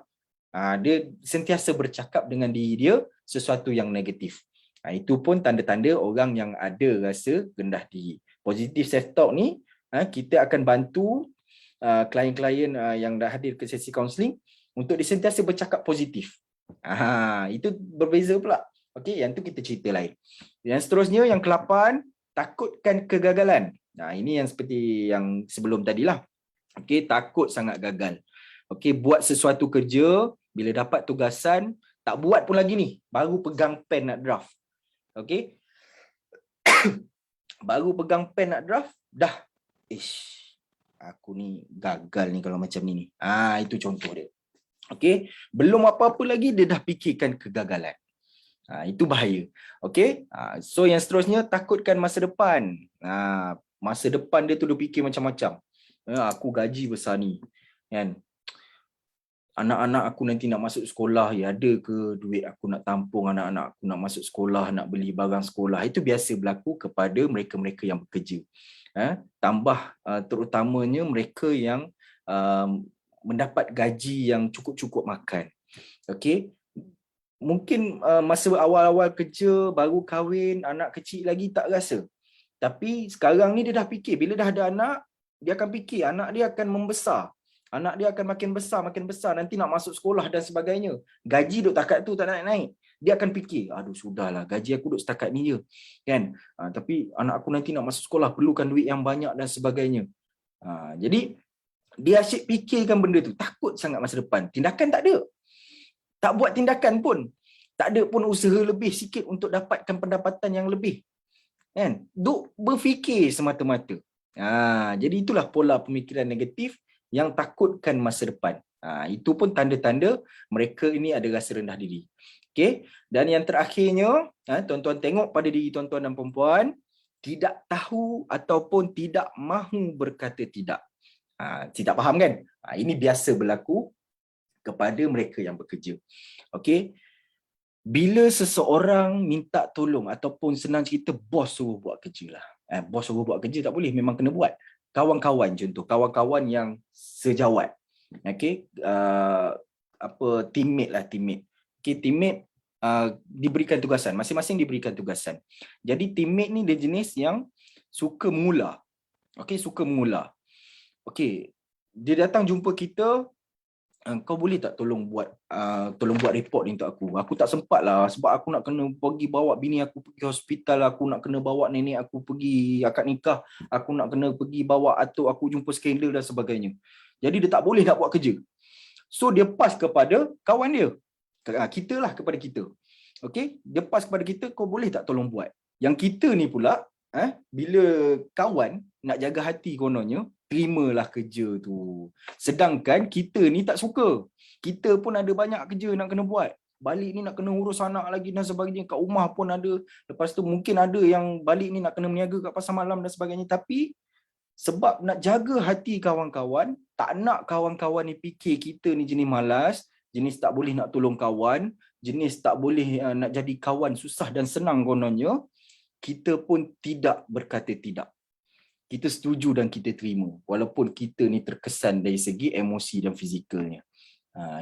Dia sentiasa bercakap dengan diri dia sesuatu yang negatif. Itu pun tanda-tanda orang yang ada rasa rendah diri. Positive self-talk ni, kita akan bantu klien-klien yang dah hadir ke sesi kaunseling untuk sentiasa bercakap positif. Itu berbeza pula. Okey, yang tu kita cerita lain. Yang seterusnya, yang ke-8, takutkan kegagalan. Ini yang seperti yang sebelum tadilah. Okey, takut sangat gagal. Okey, buat sesuatu kerja, bila dapat tugasan, tak buat pun lagi ni, baru pegang pen nak draft. Okey. Baru pegang pen nak draft, dah. Aku ni gagal ni kalau macam ni. Itu contoh dia. Okey. Belum apa-apa lagi, dia dah fikirkan kegagalan. Itu bahaya. Okey. So yang seterusnya, takutkan masa depan. Masa depan dia tu dia fikir macam-macam. Aku gaji besar ni. Kan? Anak-anak aku nanti nak masuk sekolah, ada ke duit aku nak tampung anak-anak aku nak masuk sekolah, nak beli barang sekolah. Itu biasa berlaku kepada mereka-mereka yang bekerja. Tambah terutamanya mereka yang mendapat gaji yang cukup-cukup makan. Okey. Mungkin masa awal-awal kerja, baru kahwin, anak kecil lagi tak rasa. Tapi sekarang ni dia dah fikir, bila dah ada anak, dia akan fikir anak dia akan membesar. Anak dia akan makin besar, nanti nak masuk sekolah dan sebagainya. Gaji duk takat tu tak naik-naik. Dia akan fikir, aduh sudahlah, gaji aku duk setakat ni je. Kan? Tapi anak aku nanti nak masuk sekolah, perlukan duit yang banyak dan sebagainya. Jadi, dia asyik fikirkan benda tu. Takut sangat masa depan. Tindakan tak ada. Tak buat tindakan pun. Tak ada pun usaha lebih sikit untuk dapatkan pendapatan yang lebih. Kan? Duk berfikir semata-mata. Jadi itulah pola pemikiran negatif yang takutkan masa depan. Itu pun tanda-tanda mereka ini ada rasa rendah diri. Okey. Dan yang terakhirnya, tuan-tuan tengok pada diri tuan-tuan dan puan-puan, tidak tahu ataupun tidak mahu berkata tidak. Tidak faham kan? Ini biasa berlaku kepada mereka yang bekerja. Okey. Bila seseorang minta tolong ataupun senang cerita bos suruh buat kerja lah. Bos suruh buat kerja tak boleh, memang kena buat. Kawan-kawan contoh, kawan-kawan yang sejawat. Okey, teammate. Okey, teammate diberikan tugasan, masing-masing diberikan tugasan. Jadi teammate ni dia jenis yang suka mengular. Okey, suka mengular. Okey, dia datang jumpa kita, kau boleh tak tolong buat report ni untuk aku. Aku tak sempat lah sebab aku nak kena pergi bawa bini aku pergi hospital, aku nak kena bawa nenek aku pergi akad nikah, aku nak kena pergi bawa atuk aku jumpa skandal dan sebagainya. Jadi dia tak boleh nak buat kerja. So dia pass kepada kawan dia. Kita lah kepada kita. Okey, dia pass kepada kita, kau boleh tak tolong buat. Yang kita ni pula, bila kawan nak jaga hati kononnya, terimalah kerja tu. Sedangkan kita ni tak suka. Kita pun ada banyak kerja nak kena buat. Balik ni nak kena urus anak lagi dan sebagainya. Kat rumah pun ada. Lepas tu mungkin ada yang balik ni nak kena meniaga kat pasar malam dan sebagainya. Tapi sebab nak jaga hati kawan-kawan, tak nak kawan-kawan ni fikir kita ni jenis malas, jenis tak boleh nak tolong kawan, jenis tak boleh nak jadi kawan susah dan senang kononnya, kita pun tidak berkata tidak. Kita setuju dan kita terima walaupun kita ni terkesan dari segi emosi dan fizikalnya.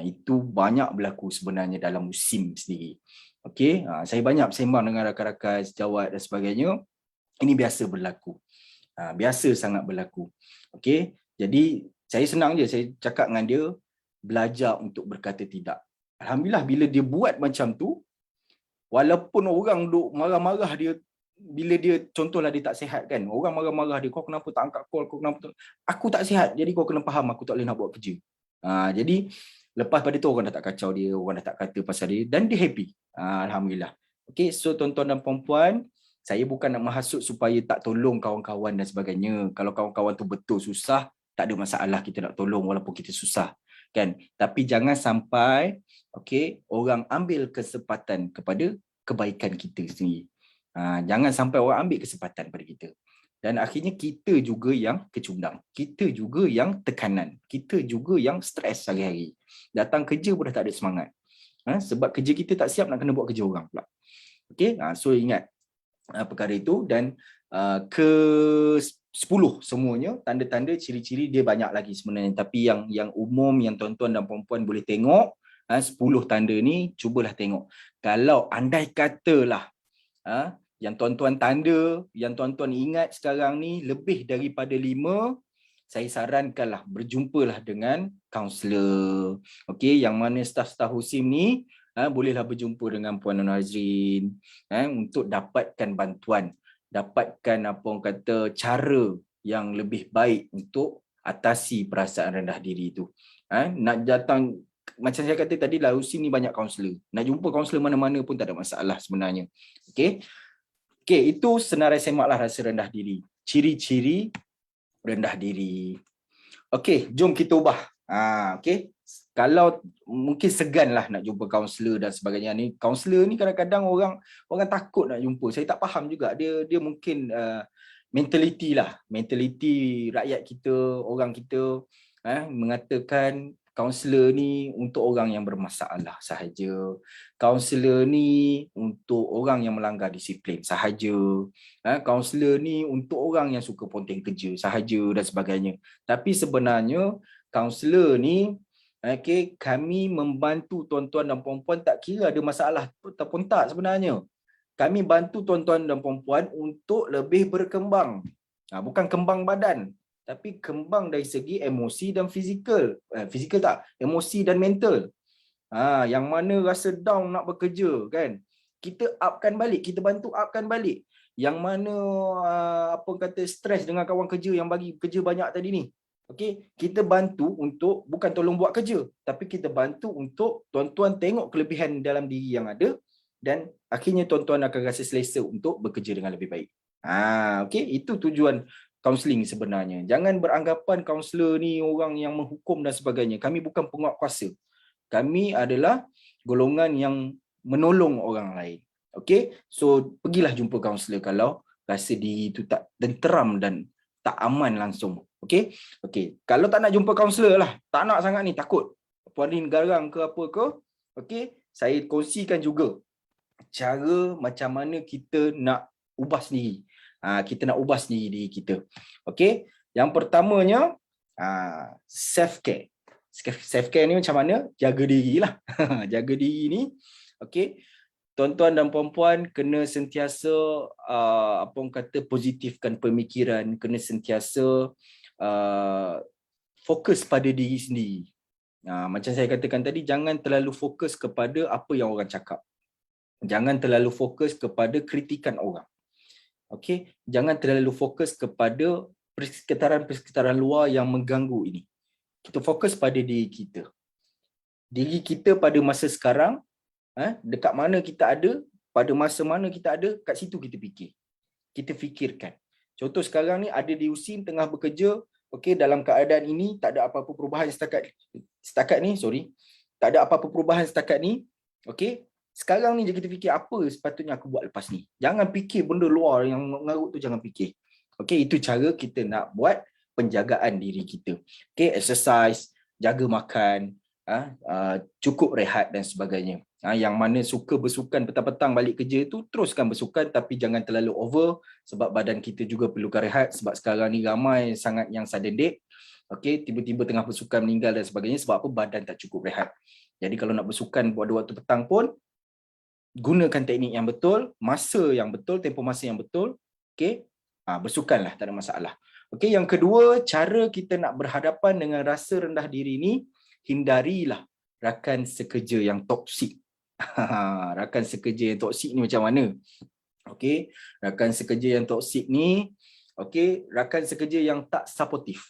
Itu banyak berlaku sebenarnya dalam musim sendiri. Okey, saya banyak bersembang dengan rakan-rakan sejawat dan sebagainya. Ini biasa berlaku. Biasa sangat berlaku. Okey, jadi saya senang je saya cakap dengan dia, belajar untuk berkata tidak. Alhamdulillah bila dia buat macam tu, walaupun orang duk marah-marah dia, bila dia contohlah dia tak sihat kan, orang marah-marah dia, kau kenapa tak angkat call, kau kenapa tak... Aku tak sihat, jadi kau kena faham aku tak boleh nak buat kerja. Jadi lepas pada tu orang dah tak kacau dia, orang dah tak kata pasal dia, dan dia happy. Alhamdulillah. Okay, so tuan-tuan dan puan-puan, saya bukan nak menghasut supaya tak tolong kawan-kawan dan sebagainya. Kalau kawan-kawan tu betul susah, tak ada masalah kita nak tolong walaupun kita susah. Kan? Tapi jangan sampai orang ambil kesempatan kepada kebaikan kita sendiri. Jangan sampai orang ambil kesempatan pada kita. Dan akhirnya kita juga yang kecundang. Kita juga yang tekanan. Kita juga yang stres hari-hari. Datang kerja pun dah tak ada semangat. Sebab kerja kita tak siap nak kena buat kerja orang pula. Okay? So ingat perkara itu. Dan ke-10 semuanya, tanda-tanda ciri-ciri dia banyak lagi sebenarnya. Tapi yang umum, yang tuan-tuan dan puan-puan boleh tengok, 10 tanda ni, cubalah tengok. Kalau andai katalah, yang tuan-tuan tanda, yang tuan-tuan ingat sekarang ni lebih daripada 5, saya sarankanlah berjumpalah dengan kaunselor. Okey, yang mana staf-staf Husim ni bolehlah berjumpa dengan Puan Nur Hazrin untuk dapatkan bantuan, dapatkan apa orang kata cara yang lebih baik untuk atasi perasaan rendah diri itu. Nak datang, macam saya kata tadi lah, Husim ni banyak kaunselor. Nak jumpa kaunselor mana-mana pun tak ada masalah sebenarnya. Okey, itu senarai semaklah rasa rendah diri. Ciri-ciri rendah diri. Okey, jom kita ubah. Okey. Kalau mungkin seganlah nak jumpa kaunselor dan sebagainya ni. Kaunselor ni kadang-kadang orang takut nak jumpa. Saya tak faham juga. Dia mungkin mentaliti lah. Mentaliti rakyat kita, orang kita mengatakan kaunselor ni untuk orang yang bermasalah sahaja. Kaunselor ni untuk orang yang melanggar disiplin sahaja. Kaunselor ni untuk orang yang suka ponteng kerja sahaja dan sebagainya. Tapi sebenarnya kaunselor ni, kami membantu tuan-tuan dan puan-puan tak kira ada masalah ataupun tak sebenarnya. Kami bantu tuan-tuan dan puan-puan untuk lebih berkembang. Bukan kembang badan, tapi kembang dari segi emosi dan fizikal. Fizikal tak, emosi dan mental. Yang mana rasa down nak bekerja kan, kita upkan balik, kita bantu upkan balik. Yang mana apa kata stres dengan kawan kerja yang bagi kerja banyak tadi ni. Okey, kita bantu untuk bukan tolong buat kerja, tapi kita bantu untuk tuan-tuan tengok kelebihan dalam diri yang ada dan akhirnya tuan-tuan akan rasa selesa untuk bekerja dengan lebih baik. Okey, itu tujuan kaunseling sebenarnya. Jangan beranggapan kaunselor ni orang yang menghukum dan sebagainya. Kami bukan penguat kuasa. Kami adalah golongan yang menolong orang lain. Okey, so pergilah jumpa kaunselor kalau rasa diri itu tak tenteram dan tak aman langsung. Okey, kalau tak nak jumpa kaunselor lah, tak nak sangat ni, takut Puan Rin garang ke apa ke, okey, saya kongsikan juga cara macam mana kita nak ubah sendiri. Kita nak ubah sendiri diri kita. Okey, yang pertamanya self care. Self care ni macam mana? Jaga diri lah. Jaga diri ni, okey, tuan-tuan dan puan-puan kena sentiasa apa orang kata positifkan pemikiran, kena sentiasa fokus pada diri sendiri. Macam saya katakan tadi, jangan terlalu fokus kepada apa yang orang cakap. Jangan terlalu fokus kepada kritikan orang. Okey, jangan terlalu fokus kepada persekitaran-persekitaran luar yang mengganggu ini. Kita fokus pada diri kita. Diri kita pada masa sekarang, dekat mana kita ada, pada masa mana kita ada, kat situ kita fikir. Kita fikirkan. Contoh sekarang ni ada di Husim tengah bekerja, okey, dalam keadaan ini tak ada apa-apa perubahan setakat ni, tak ada apa-apa perubahan setakat ni. Okey, sekarang ni je kita fikir apa sepatutnya aku buat lepas ni. Jangan fikir benda luar yang mengarut tu, jangan fikir. Okey, itu cara kita nak buat penjagaan diri kita. Okey, exercise, jaga makan, cukup rehat dan sebagainya. Yang mana suka bersukan petang-petang balik kerja tu, teruskan bersukan tapi jangan terlalu over, sebab badan kita juga perlukan rehat. Sebab sekarang ni ramai sangat yang sudden death, okey, tiba-tiba tengah bersukan meninggal dan sebagainya. Sebab apa? Badan tak cukup rehat. Jadi kalau nak bersukan pada waktu petang pun, gunakan teknik yang betul, masa yang betul, tempoh masa yang betul, okey, bersukanlah, tak ada masalah. Okey, yang kedua, cara kita nak berhadapan dengan rasa rendah diri ni, hindarilah rakan sekerja yang toksik. Rakan sekerja yang toksik ni macam mana? Okey, rakan sekerja yang toksik ni, okey, rakan sekerja yang tak supportive,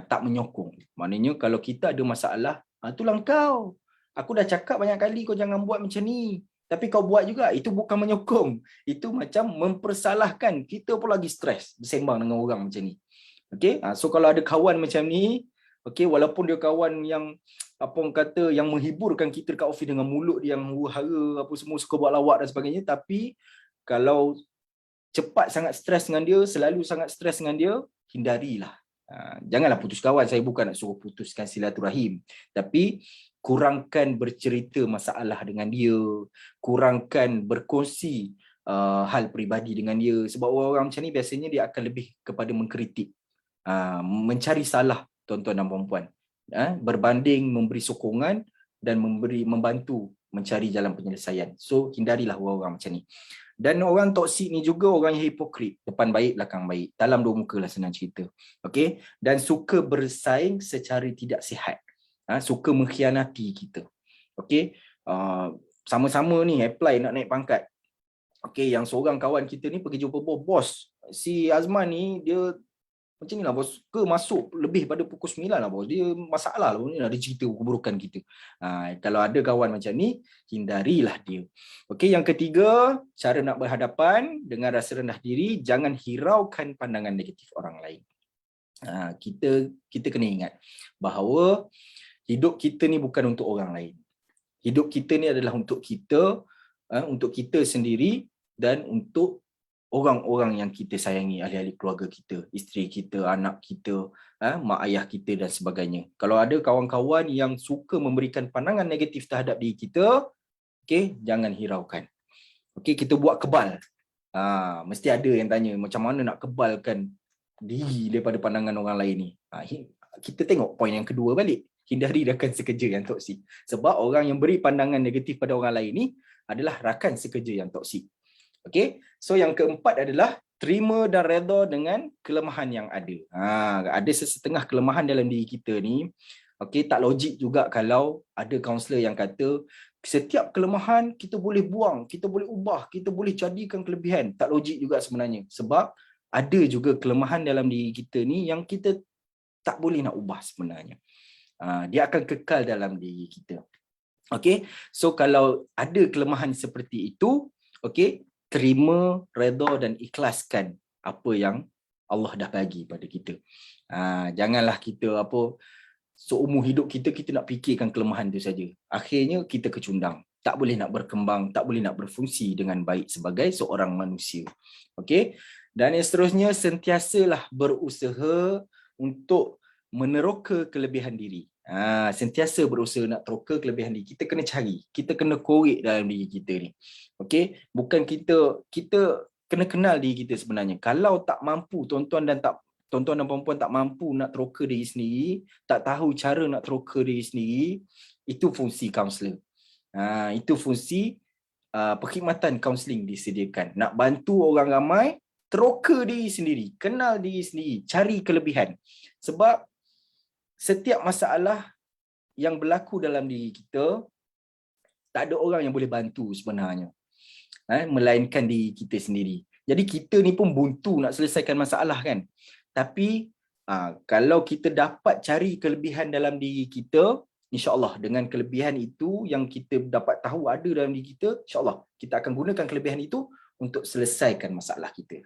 tak menyokong. Maknanya kalau kita ada masalah, itulah kau. Aku dah cakap banyak kali kau jangan buat macam ni, tapi kau buat juga. Itu bukan menyokong. Itu macam mempersalahkan. Kita pun lagi stres bersembang dengan orang macam ni. Okey, so kalau ada kawan macam ni, okey, walaupun dia kawan yang apa orang kata yang menghiburkan kita dekat office dengan mulut dia yang huru-hara apa semua, suka buat lawak dan sebagainya, tapi kalau cepat sangat stres dengan dia, selalu sangat stres dengan dia, hindarilah. Janganlah putus kawan. Saya bukan nak suruh putuskan silaturahim, tapi kurangkan bercerita masalah dengan dia, kurangkan berkongsi hal peribadi dengan dia. Sebab orang-orang macam ni biasanya dia akan lebih kepada mengkritik, mencari salah tuan-tuan dan puan-puan, berbanding memberi sokongan dan membantu mencari jalan penyelesaian. So hindarilah orang-orang macam ni. Dan orang toksik ni juga orang yang hipokrit, depan baik belakang baik, dalam dua muka lah senang cerita. Okey, dan suka bersaing secara tidak sihat, suka mengkhianati kita. Okey, sama-sama ni apply nak naik pangkat. Okey, yang seorang kawan kita ni pergi jumpa bos, si Azman ni dia macam ni lah bos, ke masuk lebih pada pukul 9 lah bos, dia masalah lah, ni ada cerita keburukan kita. Kalau ada kawan macam ni, hindarilah dia. Okey, yang ketiga, cara nak berhadapan dengan rasa rendah diri, jangan hiraukan pandangan negatif orang lain. Kita kena ingat bahawa hidup kita ni bukan untuk orang lain. Hidup kita ni adalah untuk kita sendiri dan untuk orang-orang yang kita sayangi, ahli-ahli keluarga kita, isteri kita, anak kita, mak ayah kita dan sebagainya. Kalau ada kawan-kawan yang suka memberikan pandangan negatif terhadap diri kita, okey, jangan hiraukan. Okey, kita buat kebal. Mesti ada yang tanya macam mana nak kebalkan diri daripada pandangan orang lain ni. Kita tengok poin yang kedua balik. Hindari rakan sekerja yang toksik. Sebab orang yang beri pandangan negatif pada orang lain ni adalah rakan sekerja yang toksik. Okey, so yang keempat adalah terima dan redha dengan kelemahan yang ada. Ada sesetengah kelemahan dalam diri kita ni. Okey, tak logik juga kalau ada kaunselor yang kata setiap kelemahan kita boleh buang, kita boleh ubah, kita boleh jadikan kelebihan. Tak logik juga sebenarnya. Sebab ada juga kelemahan dalam diri kita ni yang kita tak boleh nak ubah sebenarnya. Dia akan kekal dalam diri kita. Okey, so kalau ada kelemahan seperti itu, okey, terima, redha dan ikhlaskan apa yang Allah dah bagi pada kita. Janganlah kita seumur hidup kita nak fikirkan kelemahan tu saja. Akhirnya kita kecundang. Tak boleh nak berkembang, tak boleh nak berfungsi dengan baik sebagai seorang manusia. Okey? Dan yang seterusnya, sentiasalah berusaha untuk meneroka kelebihan diri. Sentiasa berusaha nak teroka kelebihan diri. Kita kena cari, kita kena korek dalam diri kita ni. Okey, bukan kita kena kenal diri kita sebenarnya. Kalau tak mampu tuan-tuan dan puan-puan tak mampu nak teroka diri sendiri, tak tahu cara nak teroka diri sendiri, itu fungsi kaunselor. Itu fungsi perkhidmatan kaunseling disediakan. Nak bantu orang ramai teroka diri sendiri, kenal diri sendiri, cari kelebihan. Sebab setiap masalah yang berlaku dalam diri kita, tak ada orang yang boleh bantu sebenarnya, melainkan diri kita sendiri. Jadi kita ni pun buntu nak selesaikan masalah kan. Tapi kalau kita dapat cari kelebihan dalam diri kita, insya-Allah dengan kelebihan itu yang kita dapat tahu ada dalam diri kita, insya-Allah kita akan gunakan kelebihan itu untuk selesaikan masalah kita.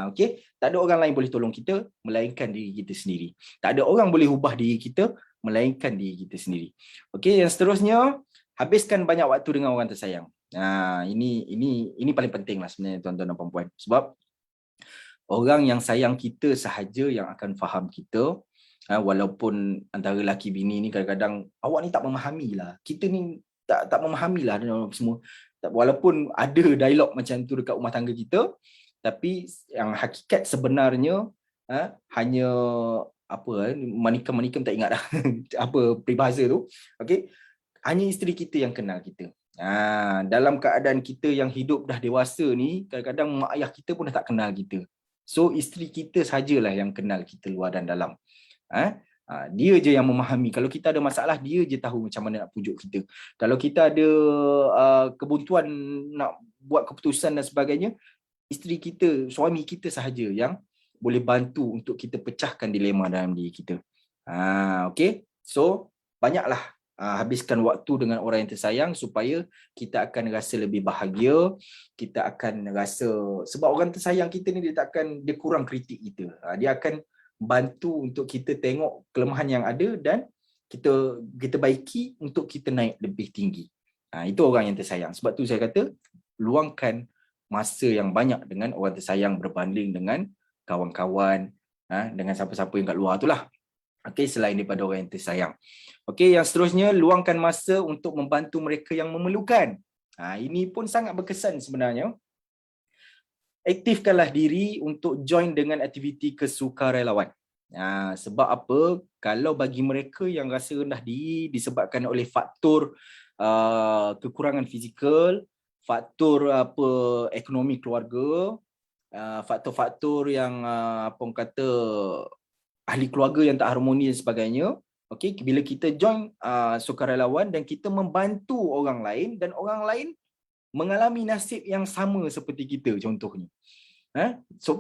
Okey, tak ada orang lain boleh tolong kita melainkan diri kita sendiri. Tak ada orang boleh ubah diri kita melainkan diri kita sendiri. Okey, yang seterusnya, habiskan banyak waktu dengan orang tersayang. Ini paling penting lah sebenarnya tuan-tuan dan puan-puan. Sebab orang yang sayang kita sahaja yang akan faham kita. Walaupun antara lelaki bini ni kadang-kadang awak ni tak memahami lah. Kita ni tak memahami lah semua. Walaupun ada dialog macam tu dekat rumah tangga kita, tapi yang hakikat sebenarnya hanya manikam tak ingat dah apa peribahasa tu. Okey, hanya isteri kita yang kenal kita. Dalam keadaan kita yang hidup dah dewasa ni, kadang-kadang mak ayah kita pun dah tak kenal kita. So isteri kita sajalah yang kenal kita luar dan dalam. Dia je yang memahami. Kalau kita ada masalah, dia je tahu macam mana nak pujuk kita. Kalau kita ada kebuntuan nak buat keputusan dan sebagainya, isteri kita, suami kita sahaja yang boleh bantu untuk kita pecahkan dilema dalam diri kita. Okay, so banyaklah habiskan waktu dengan orang yang tersayang supaya kita akan rasa lebih bahagia. Kita akan rasa, sebab orang tersayang kita ni dia kurang kritik kita. Dia akan bantu untuk kita tengok kelemahan yang ada dan kita baiki untuk kita naik lebih tinggi. Itu orang yang tersayang. Sebab tu saya kata luangkan masa yang banyak dengan orang tersayang berbanding dengan kawan-kawan, dengan siapa-siapa yang kat luar tu lah. Okay, selain daripada orang yang tersayang. Okay, yang seterusnya, luangkan masa untuk membantu mereka yang memerlukan. Ini pun sangat berkesan sebenarnya. Aktifkanlah diri untuk join dengan aktiviti kesukarelawan. Sebab apa? Kalau bagi mereka yang rasa rendah diri disebabkan oleh faktor kekurangan fizikal, faktor ekonomi keluarga, faktor-faktor yang ahli keluarga yang tak harmoni dan sebagainya. Okey, bila kita join sukarelawan dan kita membantu orang lain dan orang lain mengalami nasib yang sama seperti kita, contohnya.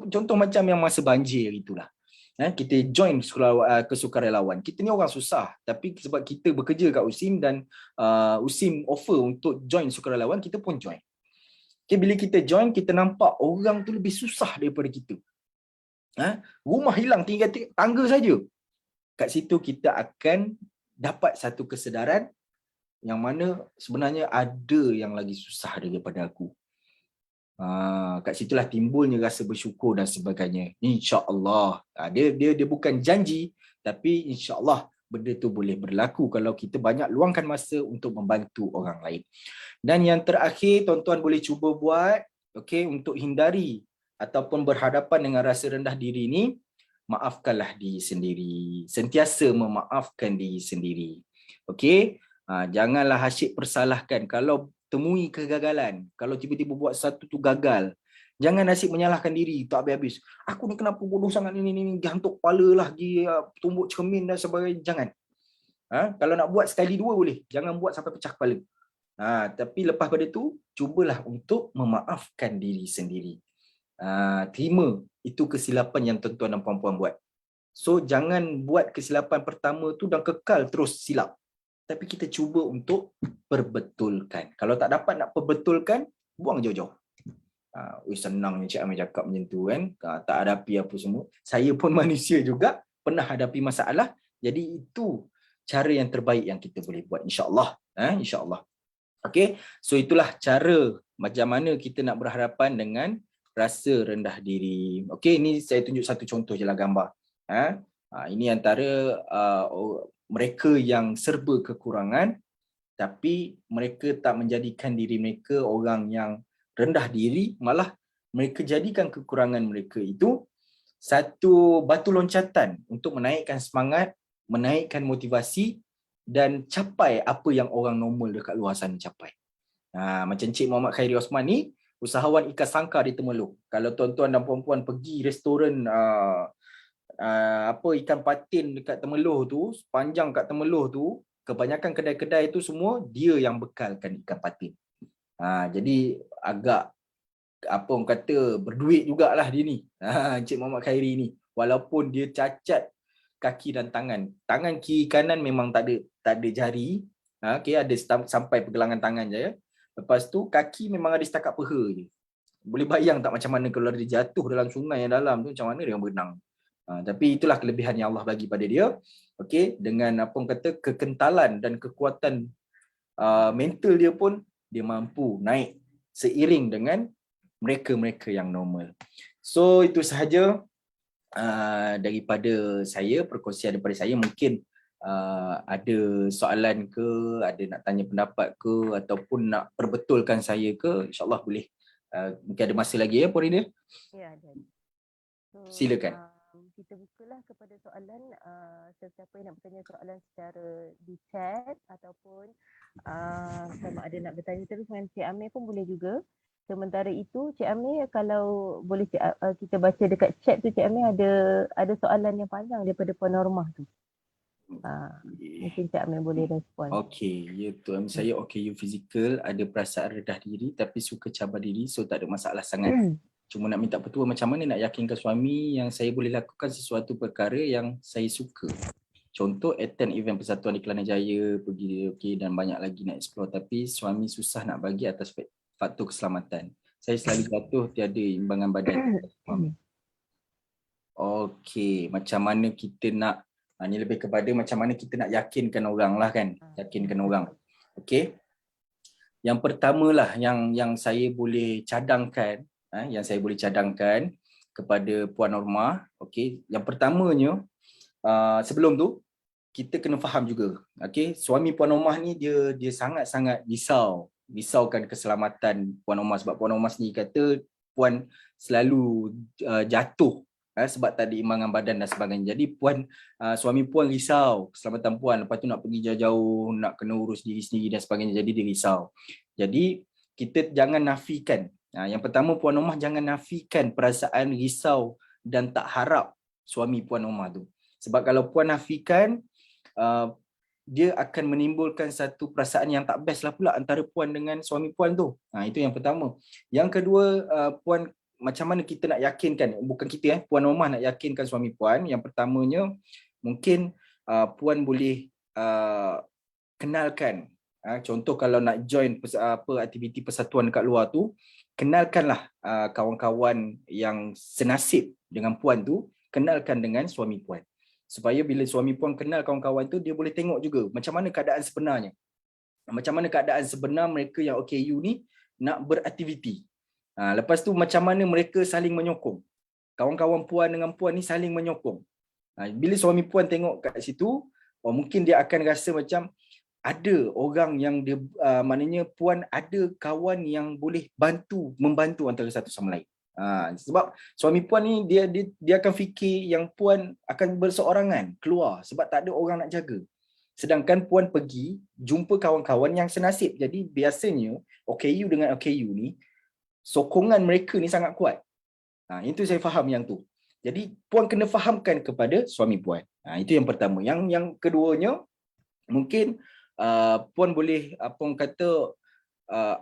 Contoh macam yang masa banjir itulah. Kita join kesukarelawan. Kita ni orang susah, tapi sebab kita bekerja kat USIM dan USIM offer untuk join sukarelawan, kita pun join. Okay, bila kita join, kita nampak orang tu lebih susah daripada kita. Rumah hilang, tinggal tangga saja. Kat situ kita akan dapat satu kesedaran yang mana sebenarnya ada yang lagi susah daripada aku. Kat situlah timbulnya rasa bersyukur dan sebagainya. InsyaAllah. Dia bukan janji, tapi insyaAllah benda tu boleh berlaku kalau kita banyak luangkan masa untuk membantu orang lain. Dan yang terakhir, tuan-tuan boleh cuba buat, okay, untuk hindari ataupun berhadapan dengan rasa rendah diri ni, maafkanlah diri sendiri. Sentiasa memaafkan diri sendiri. Okay? Janganlah asyik persalahkan. Kalau temui kegagalan, kalau tiba-tiba buat satu tu gagal, jangan asyik menyalahkan diri tak habis-habis. Aku ni kenapa bodoh sangat ni hantuk kepala lah, tumbuk cermin dan sebagainya. Jangan. Kalau nak buat sekali dua boleh, jangan buat sampai pecah kepala. Tapi lepas pada tu, cubalah untuk memaafkan diri sendiri. Terima itu kesilapan yang tuan-tuan dan puan-puan buat. So jangan buat kesilapan pertama tu dan kekal terus silap. Tapi kita cuba untuk perbetulkan. Kalau tak dapat nak perbetulkan, buang jauh-jauh. Senang Encik Amir cakap macam tu kan. Tak hadapi apa semua. Saya pun manusia juga, pernah hadapi masalah. Jadi itu cara yang terbaik yang kita boleh buat, insya-Allah. InsyaAllah. Okay, so itulah cara macam mana kita nak berhadapan dengan rasa rendah diri. Okay, ini saya tunjuk satu contoh je lah gambar. Ini antara mereka yang serba kekurangan, tapi mereka tak menjadikan diri mereka orang yang rendah diri, malah mereka jadikan kekurangan mereka itu satu batu loncatan untuk menaikkan semangat, menaikkan motivasi dan capai apa yang orang normal dekat luar sana capai. Macam Encik Muhammad Khairi Osman ni, usahawan ikan sangkar di Temerloh. Kalau tuan-tuan dan puan-puan pergi restoran ikan patin dekat Temerloh tu, sepanjang kat Temerloh tu, kebanyakan kedai-kedai tu semua dia yang bekalkan ikan patin. Jadi agak orang kata berduit jugalah dia ni. Encik Muhammad Khairi ni, walaupun dia cacat kaki dan tangan. Tangan kiri kanan memang tak ada jari. Okay, ada sampai pergelangan tangan je ya. Lepas tu kaki memang ada setakat peha je. Boleh bayang tak macam mana kalau dia jatuh dalam sungai yang dalam tu, macam mana dia berenang. Tapi itulah kelebihan yang Allah bagi pada dia. Okay, dengan apa orang kata kekentalan dan kekuatan mental dia pun, dia mampu naik seiring dengan mereka-mereka yang normal. So itu sahaja daripada saya, perkongsian daripada saya. Mungkin ada soalan ke, ada nak tanya pendapat ke, ataupun nak perbetulkan saya ke, insyaAllah boleh. Mungkin ada masa lagi ya Puan Rina? Ya, ada. So, Silakan. kita bukalah kepada soalan, sesiapa yang nak bertanya soalan secara di chat ataupun sama ada nak bertanya terus dengan Cik Amir pun boleh juga. Sementara itu Cik Amir, kalau boleh kita baca dekat chat tu, Cik Amir ada soalan yang panjang daripada Puan Normah tu. Mungkin Cik Amir boleh respon. Okey, ya Tuan, saya OKU fizikal, ada perasaan redah diri tapi suka cabar diri, so tak ada masalah sangat. Cuma nak minta petua macam mana nak yakinkan suami yang saya boleh lakukan sesuatu perkara yang saya suka. Contoh attend event persatuan di Kelana Jaya, pergi dan banyak lagi nak explore, tapi suami susah nak bagi atas faktor keselamatan. Saya selalu jatuh, tiada imbangan badan. Okey, macam mana kita nak, ni lebih kepada macam mana kita nak yakinkan orang lah kan. Yakinkan orang. Okey. Yang pertama lah yang saya boleh cadangkan, kepada Puan Normah. Okey, yang pertamanya, sebelum tu kita kena faham juga. Okey, suami Puan Normah ni dia sangat-sangat risaukan keselamatan Puan Normah, sebab Puan Normah sendiri kata Puan selalu jatuh sebab tak ada imbangan badan dan sebagainya. Jadi suami Puan risau keselamatan Puan, lepas tu nak pergi jauh-jauh, nak kena urus diri sendiri dan sebagainya, jadi dia risau. Jadi kita jangan nafikan. Yang pertama, Puan Normah jangan nafikan perasaan risau dan tak harap suami Puan Normah tu. Sebab kalau Puan nafikan, dia akan menimbulkan satu perasaan yang tak best lah pula antara Puan dengan suami Puan tu. Itu yang pertama. Yang kedua, Puan, macam mana kita nak yakinkan, bukan kita, Puan Normah nak yakinkan suami Puan. Yang pertamanya, mungkin Puan boleh kenalkan, contoh kalau nak join aktiviti persatuan dekat luar tu, kenalkanlah kawan-kawan yang senasib dengan Puan tu, kenalkan dengan suami Puan. Supaya bila suami Puan kenal kawan-kawan tu, dia boleh tengok juga macam mana keadaan sebenarnya. Macam mana keadaan sebenar mereka yang OKU ni nak beraktiviti. Lepas tu macam mana mereka saling menyokong. Kawan-kawan Puan dengan Puan ni saling menyokong. Bila suami Puan tengok kat situ, mungkin dia akan rasa macam ada orang yang dia, maknanya Puan ada kawan yang boleh membantu antara satu sama lain. Sebab suami Puan ni dia akan fikir yang Puan akan berseorangan keluar sebab tak ada orang nak jaga. Sedangkan Puan pergi jumpa kawan-kawan yang senasib. Jadi biasanya OKU dengan OKU ni, sokongan mereka ni sangat kuat. Itu saya faham yang tu. Jadi Puan kena fahamkan kepada suami Puan. Itu yang pertama. Yang keduanya, mungkin Puan boleh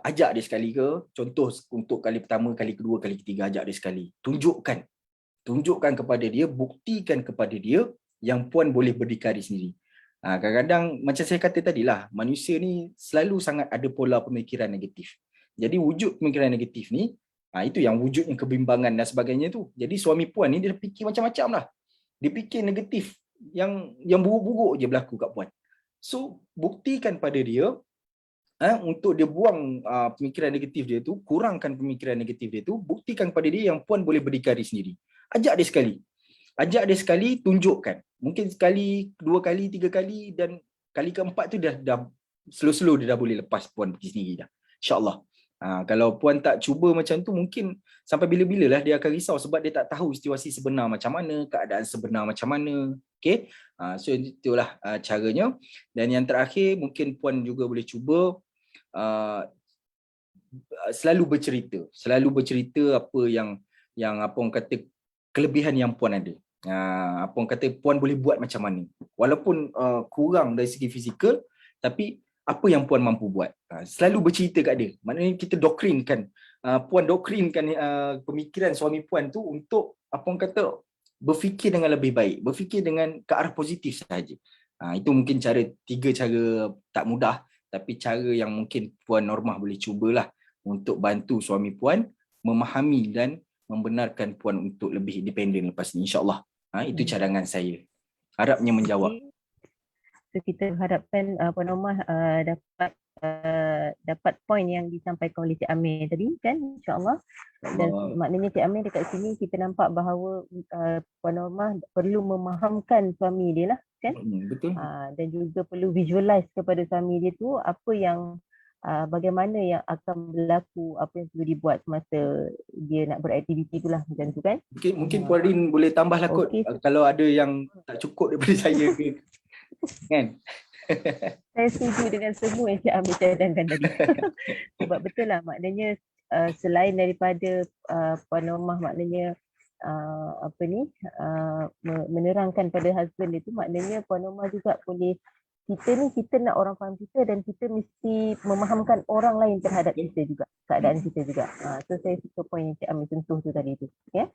ajak dia sekali ke. Contoh untuk kali pertama, kali kedua, kali ketiga, ajak dia sekali. Tunjukkan kepada dia, buktikan kepada dia yang Puan boleh berdikari sendiri. Kadang-kadang macam saya kata tadilah, manusia ni selalu sangat ada pola pemikiran negatif. Jadi wujud pemikiran negatif ni, itu yang wujudnya kebimbangan dan sebagainya tu. Jadi suami Puan ni dia fikir macam-macam lah. Dia fikir negatif, yang buruk-buruk je berlaku kat Puan. So buktikan pada dia, untuk dia buang pemikiran negatif dia tu, kurangkan pemikiran negatif dia tu, buktikan pada dia yang Puan boleh berdikari sendiri. Ajak dia sekali, tunjukkan. Mungkin sekali, 2 kali, 3 kali, dan kali keempat tu dah slow-slow dia dah boleh lepas Puan pergi sendiri dah. InsyaAllah. Kalau Puan tak cuba macam tu, mungkin sampai bila-bila lah dia akan risau sebab dia tak tahu situasi sebenar macam mana, keadaan sebenar macam mana. Okay? So itulah caranya. Dan yang terakhir, mungkin Puan juga boleh cuba selalu bercerita apa yang apa orang kata kelebihan yang Puan ada. Apa orang kata Puan boleh buat macam mana. Walaupun kurang dari segi fizikal, tapi apa yang Puan mampu buat. Selalu bercerita kat dia. Maknanya kita doktrinkan, Puan doktrinkan pemikiran suami Puan tu untuk apa orang kata berfikir dengan lebih baik, berfikir dengan ke arah positif sahaja. Itu mungkin 3 cara tak mudah, tapi cara yang mungkin Puan Normah boleh cubalah untuk bantu suami Puan memahami dan membenarkan Puan untuk lebih independen lepas ni, insyaAllah. Itu cadangan saya. Harapnya menjawab. So kita harapkan Puan Normah dapat dapat poin yang disampaikan oleh Cik Amir tadi kan, insya-Allah. Dan maknanya Cik Amir dekat sini kita nampak bahawa Puan Norma perlu memahamkan suami dia lah kan. Betul. Dan juga perlu visualize kepada suami dia tu apa yang bagaimana yang akan berlaku, apa yang perlu dibuat semasa dia nak beraktiviti tu lah, macam tu kan. Mungkin Puan Rin boleh tambahlah kot, kalau ada yang tak cukup daripada saya ke. Kan? Saya setuju dengan semua yang Cik Amir cadangkan tadi. Sebab betul lah, maknanya selain daripada Puan Norma maknanya menerangkan pada husband dia tu, maknanya Puan Norma juga boleh, kita nak orang faham kita dan kita mesti memahamkan orang lain terhadap kita juga, keadaan kita juga. So saya suka poin yang Cik Amir sentuh tu tadi tu. Ya.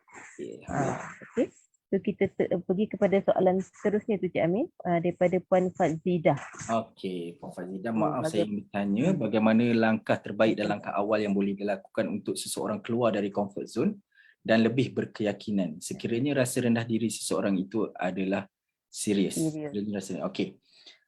Okey. So kita pergi kepada soalan seterusnya tu Cik Amir, daripada Puan Fazidah. Okey, Puan Fazidah, maaf saya ingin bertanya bagaimana langkah terbaik dan langkah awal yang boleh dilakukan untuk seseorang keluar dari comfort zone dan lebih berkeyakinan sekiranya rasa rendah diri seseorang itu adalah serius. Okey.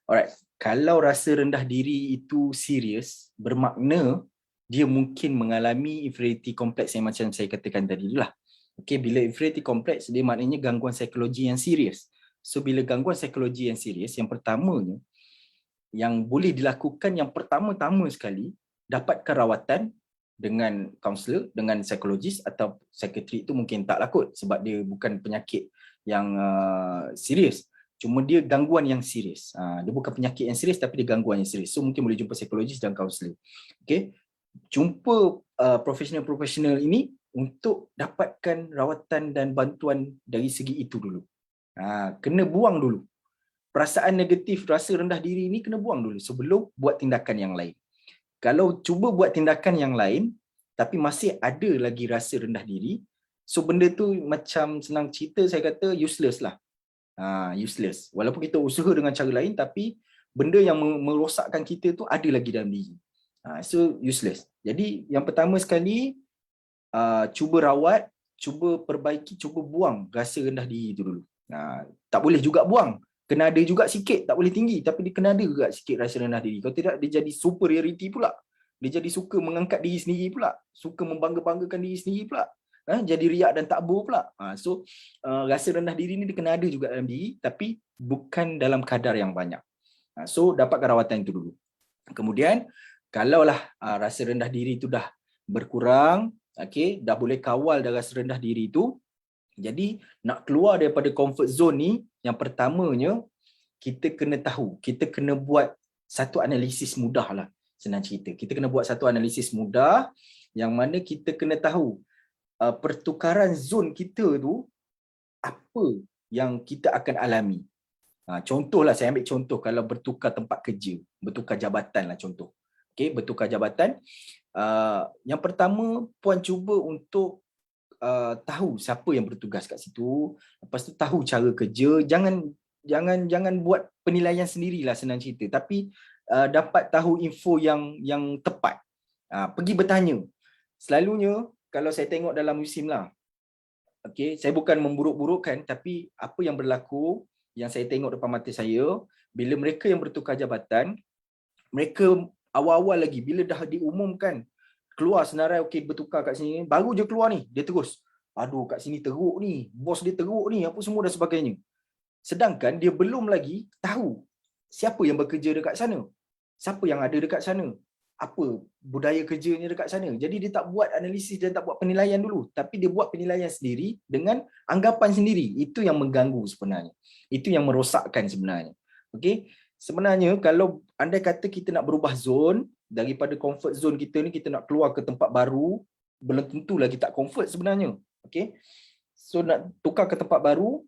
Alright, kalau rasa rendah diri itu serius, bermakna dia mungkin mengalami inferiority complex yang macam saya katakan tadi lah. Okay, bila inferiority complex, dia maknanya gangguan psikologi yang serius. So bila gangguan psikologi yang serius, yang pertamanya yang boleh dilakukan, yang pertama-tama sekali, dapatkan rawatan dengan kaunselor, dengan psikologis atau psikiatri. Itu mungkin tak lakut sebab dia bukan penyakit yang serius. Cuma dia gangguan yang serius. Dia bukan penyakit yang serius tapi dia gangguan yang serius. So mungkin boleh jumpa psikologis dan kaunselor. Okay, jumpa profesional-profesional ini untuk dapatkan rawatan dan bantuan dari segi itu dulu. Kena buang dulu. Perasaan negatif, rasa rendah diri ini kena buang dulu sebelum buat tindakan yang lain. Kalau cuba buat tindakan yang lain, tapi masih ada lagi rasa rendah diri, so benda tu macam senang cerita saya kata useless lah. Useless. Walaupun kita usaha dengan cara lain, tapi benda yang merosakkan kita tu ada lagi dalam diri. So useless. Jadi yang pertama sekali, cuba rawat, cuba perbaiki, cuba buang rasa rendah diri itu dulu. Tak boleh juga buang, kena ada juga sikit, tak boleh tinggi tapi dia kena ada juga sikit rasa rendah diri. Kalau tidak dia jadi superiority pula, dia jadi suka mengangkat diri sendiri pula, suka membangga-banggakan diri sendiri pula, jadi riak dan takbur pula. So rasa rendah diri ni dia kena ada juga dalam diri tapi bukan dalam kadar yang banyak. So dapatkan rawatan itu dulu. Kemudian kalaulah rasa rendah diri itu dah berkurang, okey, dah boleh kawal dah rasa rendah diri itu. Jadi nak keluar daripada comfort zone ni, yang pertamanya kita kena tahu, kita kena buat satu analisis mudah lah, senang cerita. Kita kena buat satu analisis mudah yang mana kita kena tahu pertukaran zon kita tu apa yang kita akan alami. Contohlah, saya ambil contoh kalau bertukar tempat kerja, bertukar jabatan lah contoh. Okay, bertukar jabatan. Yang pertama, Puan cuba untuk tahu siapa yang bertugas kat situ, lepas tu tahu cara kerja, jangan buat penilaian sendirilah senang cerita, tapi dapat tahu info yang tepat. Pergi bertanya. Selalunya kalau saya tengok dalam musim lah, okey, saya bukan memburuk-burukkan, tapi apa yang berlaku yang saya tengok depan mata saya, bila mereka yang bertukar jabatan, mereka awal-awal lagi bila dah diumumkan keluar senarai okey bertukar kat sini, baru je keluar ni dia terus, aduh kat sini teruk ni, bos dia teruk ni, apa semua dan sebagainya. Sedangkan dia belum lagi tahu siapa yang bekerja dekat sana, siapa yang ada dekat sana, apa budaya kerjanya dekat sana. Jadi dia tak buat analisis dan tak buat penilaian dulu, tapi dia buat penilaian sendiri dengan anggapan sendiri. Itu yang mengganggu sebenarnya, itu yang merosakkan sebenarnya. Okey, sebenarnya kalau andai kata kita nak berubah zon daripada comfort zone kita ni, kita nak keluar ke tempat baru, belum tentu lagi tak comfort sebenarnya. Okey, so nak tukar ke tempat baru,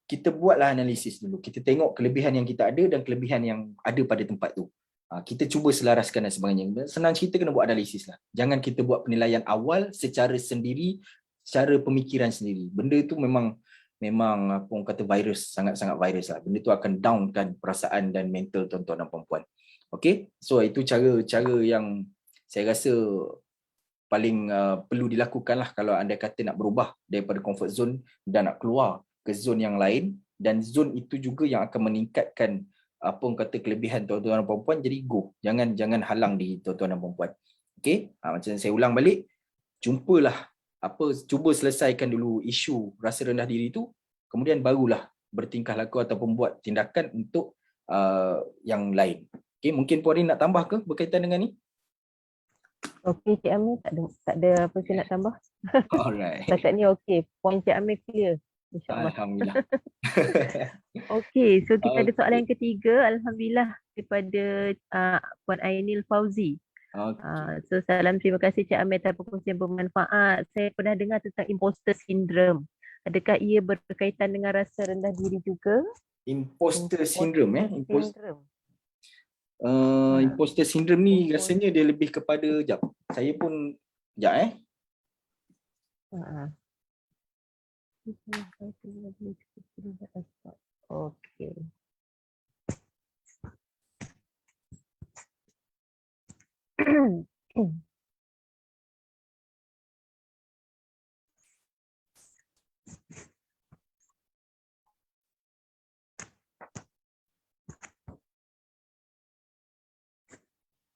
kita buatlah analisis dulu. Kita tengok kelebihan yang kita ada dan kelebihan yang ada pada tempat tu. Kita cuba selaraskan dan sebagainya. Senang cerita kena buat analisis lah. Jangan kita buat penilaian awal secara sendiri, secara pemikiran sendiri. Benda tu memang apa orang kata virus, sangat-sangat virus lah. Benda tu akan downkan perasaan dan mental tuan-tuan dan puan-puan. Okey, so itu cara yang saya rasa paling perlu dilakukan lah kalau anda kata nak berubah daripada comfort zone dan nak keluar ke zon yang lain, dan zon itu juga yang akan meningkatkan apa orang kata kelebihan tuan-tuan dan puan-puan, jadi go. Jangan halang diri tuan-tuan dan puan-puan. Okey, macam saya ulang balik, cuba selesaikan dulu isu rasa rendah diri tu, kemudian barulah bertingkah laku ataupun buat tindakan untuk yang lain. Okey, mungkin Puan Rin nak tambah ke berkaitan dengan ni? Okey Cik Amir, tak ada apa saya nak tambah. Alright. Setakat ni okey, poin Cik Amir clear. InsyaAllah. Alhamdulillah. Okey, so kita ada soalan yang ketiga, alhamdulillah daripada Puan Ainil Fauzi. So salam terima kasih Cik Amir atas perkongsian bermanfaat. Saya pernah dengar tentang imposter syndrome. Adakah ia berkaitan dengan rasa rendah diri juga? Imposter syndrome Syndrome. Imposter syndrome ni rasanya dia lebih kepada saya pun Okey.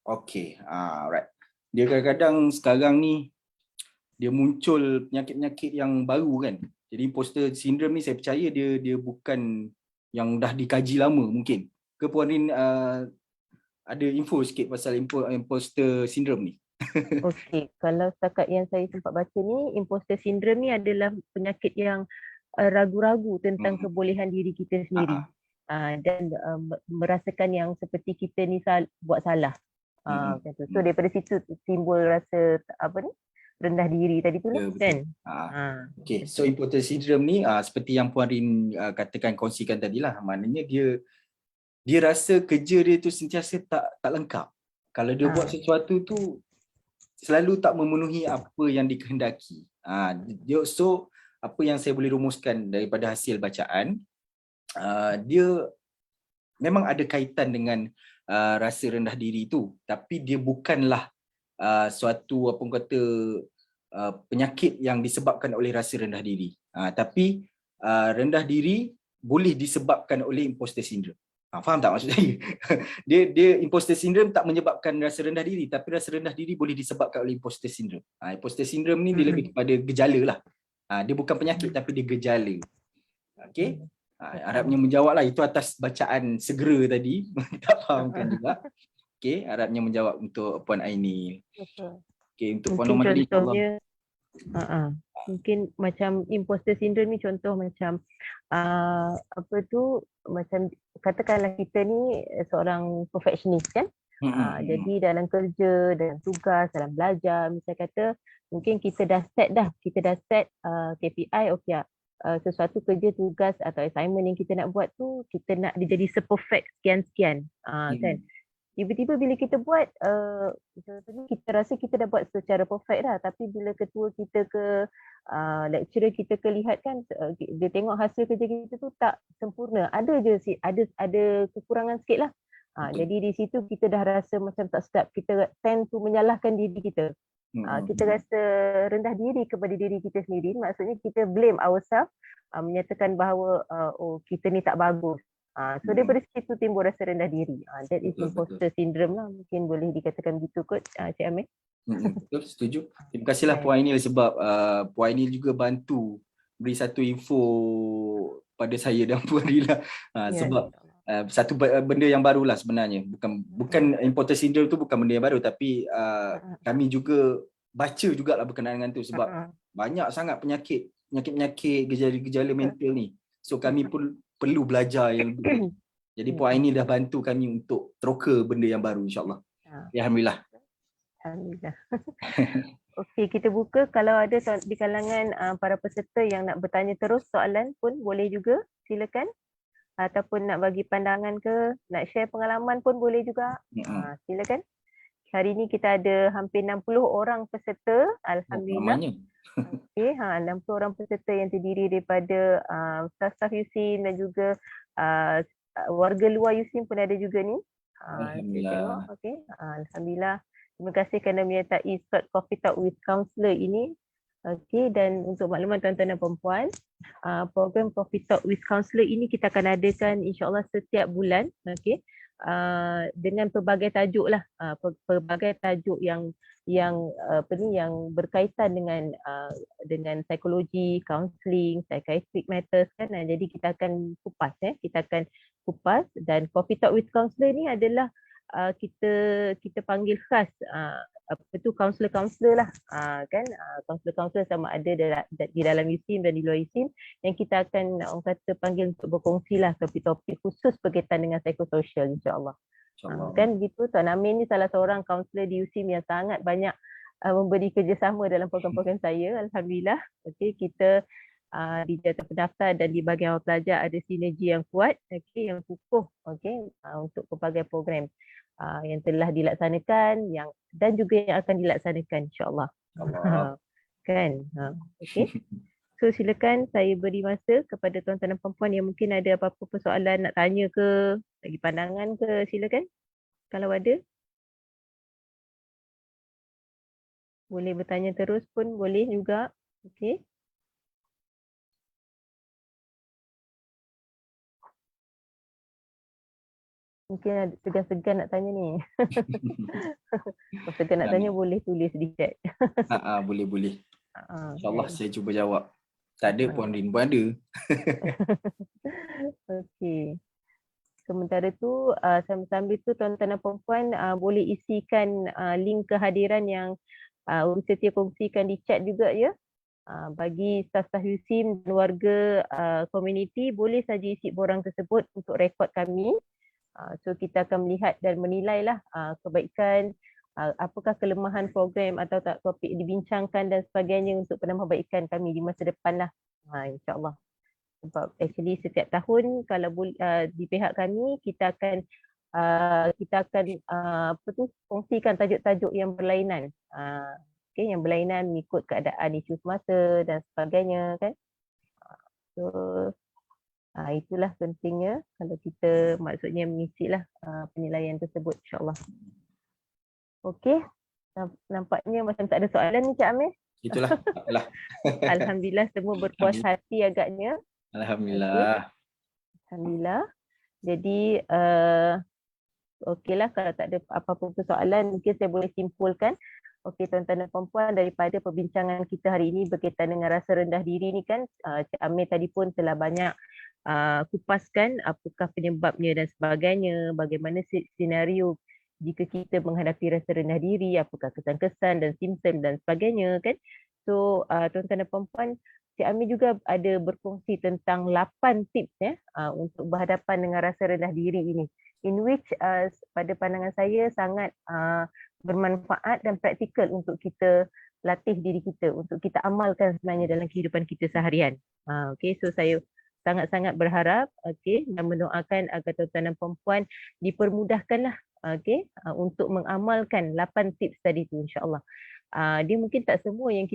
Okey, right. Dia kadang-kadang sekarang ni dia muncul penyakit-penyakit yang baru kan. Jadi imposter syndrome ni saya percaya dia bukan yang dah dikaji lama mungkin. Ke Puan Rin ada info sikit pasal imposter syndrome ni? Okey, kalau setakat yang saya sempat baca ni, imposter syndrome ni adalah penyakit yang ragu-ragu tentang kebolehan diri kita sendiri. Dan merasakan yang seperti kita ni buat salah. Macam tu. So daripada situ timbul rasa rendah diri tadi tu lah kan. Okey, so imposter syndrome ni seperti yang Puan Rin kongsikan tadi lah, maknanya dia rasa kerja dia tu sentiasa tak lengkap. Kalau dia buat sesuatu tu selalu tak memenuhi apa yang dikehendaki. So apa yang saya boleh rumuskan daripada hasil bacaan, dia memang ada kaitan dengan rasa rendah diri tu, tapi dia bukanlah suatu penyakit yang disebabkan oleh rasa rendah diri. Tapi rendah diri boleh disebabkan oleh imposter syndrome. Faham tak maksud saya? dia imposter syndrome tak menyebabkan rasa rendah diri, tapi rasa rendah diri boleh disebabkan oleh imposter syndrome. Imposter syndrome ni dia lebih kepada gejala lah. Dia bukan penyakit tapi dia gejala. Okey. Harapnya menjawablah, itu atas bacaan segera tadi. Tak fahamkan juga. Okey, harapnya menjawab untuk Puan Aini. Okey, untuk Puan Nomadi, contohnya mungkin macam imposter syndrome ni contoh macam macam katakanlah kita ni seorang perfectionist kan. Jadi dalam kerja, dalam tugas, dalam belajar, misalnya kata mungkin kita dah set KPI, okey sesuatu kerja, tugas atau assignment yang kita nak buat tu kita nak dia jadi seperfect sekian-sekian kan. Tiba-tiba bila kita buat kita rasa kita dah buat secara perfect dah, tapi bila ketua kita ke lecturer kita ke lihat kan, dia tengok hasil kerja kita tu tak sempurna, ada kekurangan sikit lah. Jadi di situ kita dah rasa macam tak sedap, kita tend to menyalahkan diri kita. Kita rasa rendah diri kepada diri kita sendiri, maksudnya kita blame ourselves, menyatakan bahawa kita ni tak bagus. So daripada situ timbul rasa rendah diri. That is imposter syndrome lah, mungkin boleh dikatakan begitu kot Cik Amir. Betul, setuju. Terima kasihlah Puan Ainil sebab Puan Ainil juga bantu beri satu info pada saya dan Puan Rila. Sebab satu benda yang baru lah sebenarnya. Bukan imposter syndrome tu bukan benda yang baru, tapi kami juga baca jugalah berkenaan dengan tu sebab banyak sangat penyakit, gejala-gejala mental ni. So kami pun perlu belajar yang lebih. Jadi Puan Ainil dah bantu kami untuk teroka benda yang baru, insyaAllah. Alhamdulillah. Alhamdulillah. Okey, kita buka kalau ada di kalangan para peserta yang nak bertanya terus soalan pun boleh juga, silakan. Ataupun nak bagi pandangan ke, nak share pengalaman pun boleh juga. Silakan. Hari ni kita ada hampir 60 orang peserta, alhamdulillah. Okey, 60 orang peserta yang terdiri daripada staf-staf USIM dan juga warga luar USIM pun ada juga ni. Alhamdulillah. Okey, alhamdulillah. Terima kasih kerana menyertai Short Coffee Talk with Counselor ini. Okey, dan untuk makluman tuan-tuan dan puan-puan, program Coffee Talk with Counsellor ini kita akan adakan insya-Allah setiap bulan, okey. Dengan pelbagai tajuk lah, pelbagai tajuk yang apa ni, yang berkaitan dengan psikologi, counselling, psychiatric matters kan. Jadi kita akan kupas kita akan kupas, dan Coffee Talk with Counsellor ni adalah kita panggil khas apa tu, kaunselor-kaunselor lah, kan, kaunselor-kaunselor sama ada di dalam USIM dan di luar USIM, yang kita akan orang kata panggil untuk berkongsi lah topik-topik khusus berkaitan dengan psikososial, insya-Allah. InsyaAllah. Kan gitu, Tuan Amin ni salah seorang kaunselor di USIM yang sangat banyak memberi kerjasama dalam program-program saya, alhamdulillah. Okey, kita di jawatan pendaftar dan di bahagian awal pelajar ada sinergi yang kuat, okey, yang kukuh, okey, untuk pelbagai program yang telah dilaksanakan, dan juga yang akan dilaksanakan, insya-Allah. InsyaAllah. Kan. Okey. So silakan saya beri masa kepada tuan-tuan dan puan-puan yang mungkin ada apa-apa persoalan nak tanya ke, bagi pandangan ke, silakan. Kalau ada. Boleh bertanya terus pun boleh juga. Okey. Mungkin ada segan-segan nak tanya ni. Kalau segan nak tanya boleh tulis di chat. Boleh. InsyaAllah Kan. saya cuba jawab. Tak ada Puan Rin pun ada. Okey. Sementara tu sambil tu tuan-tuan dan puan-puan boleh isikan link kehadiran yang setia kongsikan di chat juga ya. Bagi staf-staf USIM dan warga komuniti, boleh saja isi borang tersebut untuk rekod kami. So kita akan melihat dan menilai lah kebaikan, apakah kelemahan program atau tak topik dibincangkan dan sebagainya untuk penambahbaikan kami di masa depan lah, insyaAllah. Sebab actually setiap tahun kalau di pihak kami kita akan kongsikan tajuk-tajuk yang berlainan, yang berlainan mengikut keadaan isu semasa dan sebagainya kan. So itulah pentingnya kalau kita maksudnya mengisilah penilaian tersebut, insyaAllah. Okey, nampaknya macam tak ada soalan ni Cik Amir. Itulah. Alhamdulillah semua berpuas hati agaknya. Alhamdulillah. Alhamdulillah. Jadi okeylah, kalau tak ada apa-apa persoalan mungkin saya boleh simpulkan. Okey tuan-tuan dan puan-puan, daripada perbincangan kita hari ini berkaitan dengan rasa rendah diri ni kan, Cik Amir tadi pun telah banyak kupaskan apakah penyebabnya dan sebagainya, bagaimana senario jika kita menghadapi rasa rendah diri, apakah kesan-kesan dan simptom dan sebagainya kan. So tuan-tuan dan puan-puan, Cik Amir juga ada berkongsi tentang 8 tips untuk berhadapan dengan rasa rendah diri ini, in which pada pandangan saya sangat bermanfaat dan praktikal untuk kita latih diri kita, untuk kita amalkan sebenarnya dalam kehidupan kita seharian. Okay, so saya sangat-sangat berharap dan mendoakan agar tuan-tuan dan puan-puan dipermudahkanlah untuk mengamalkan 8 tips tadi tu, insya-Allah. Dia mungkin tak semua yang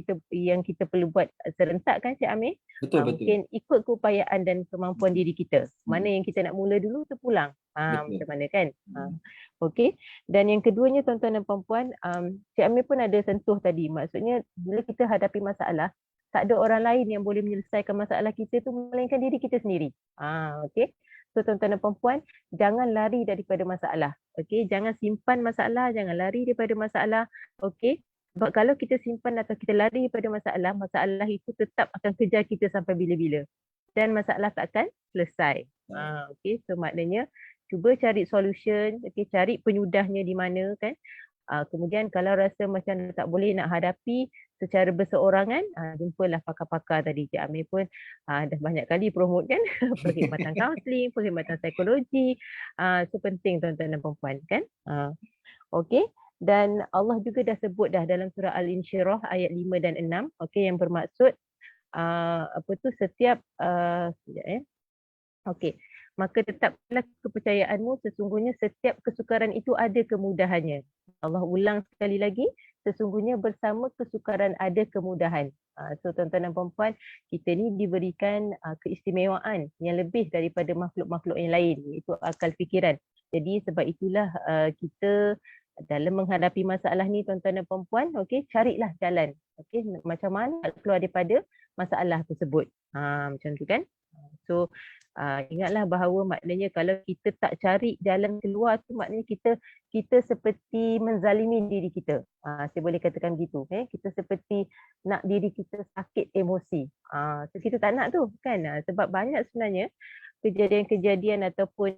kita perlu buat serentak kan Cik Amir. Betul. Mungkin ikut keupayaan dan kemampuan diri kita. Mana yang kita nak mula dulu tu pulang. Macam mana kan. Okey. Dan yang keduanya tuan-tuan dan puan-puan, Cik Amir pun ada sentuh tadi. Maksudnya bila kita hadapi masalah, tak ada orang lain yang boleh menyelesaikan masalah kita tu melainkan diri kita sendiri. Okey. So tuan-tuan dan puan-puan, jangan lari daripada masalah. Okey, jangan simpan masalah, jangan lari daripada masalah. Okey. Sebab kalau kita simpan atau kita lari daripada masalah, masalah itu tetap akan kejar kita sampai bila-bila. Dan masalah tak akan selesai. Okey, so maknanya cuba cari solution, cari penyudahnya di mana kan. Kemudian kalau rasa macam tak boleh nak hadapi secara berseorangan, jumpalah pakar-pakar tadi. Cik Amir pun dah banyak kali promote kan, perkhidmatan kaunseling, perkhidmatan psikologi. Itu penting tuan-tuan dan puan-puan kan. Okey, dan Allah juga dah sebut dah dalam surah Al-Insyirah ayat 5 dan 6, okey, yang bermaksud setiap okey, maka tetaplah kepercayaanmu, sesungguhnya setiap kesukaran itu ada kemudahannya. Allah ulang sekali lagi, sesungguhnya bersama kesukaran ada kemudahan. So tuan-tuan dan puan-puan, kita ni diberikan keistimewaan yang lebih daripada makhluk-makhluk yang lain, iaitu akal fikiran. Jadi sebab itulah kita dalam menghadapi masalah ni tuan-tuan dan puan-puan, okey, carilah jalan. Okey, macam mana nak keluar daripada masalah tersebut. Macam tu kan. So ingatlah bahawa maknanya kalau kita tak cari jalan keluar tu maknanya kita seperti menzalimi diri kita. Saya boleh katakan gitu. Kita seperti nak diri kita sakit emosi. So kita tak nak tu kan. Sebab banyak sebenarnya kejadian-kejadian ataupun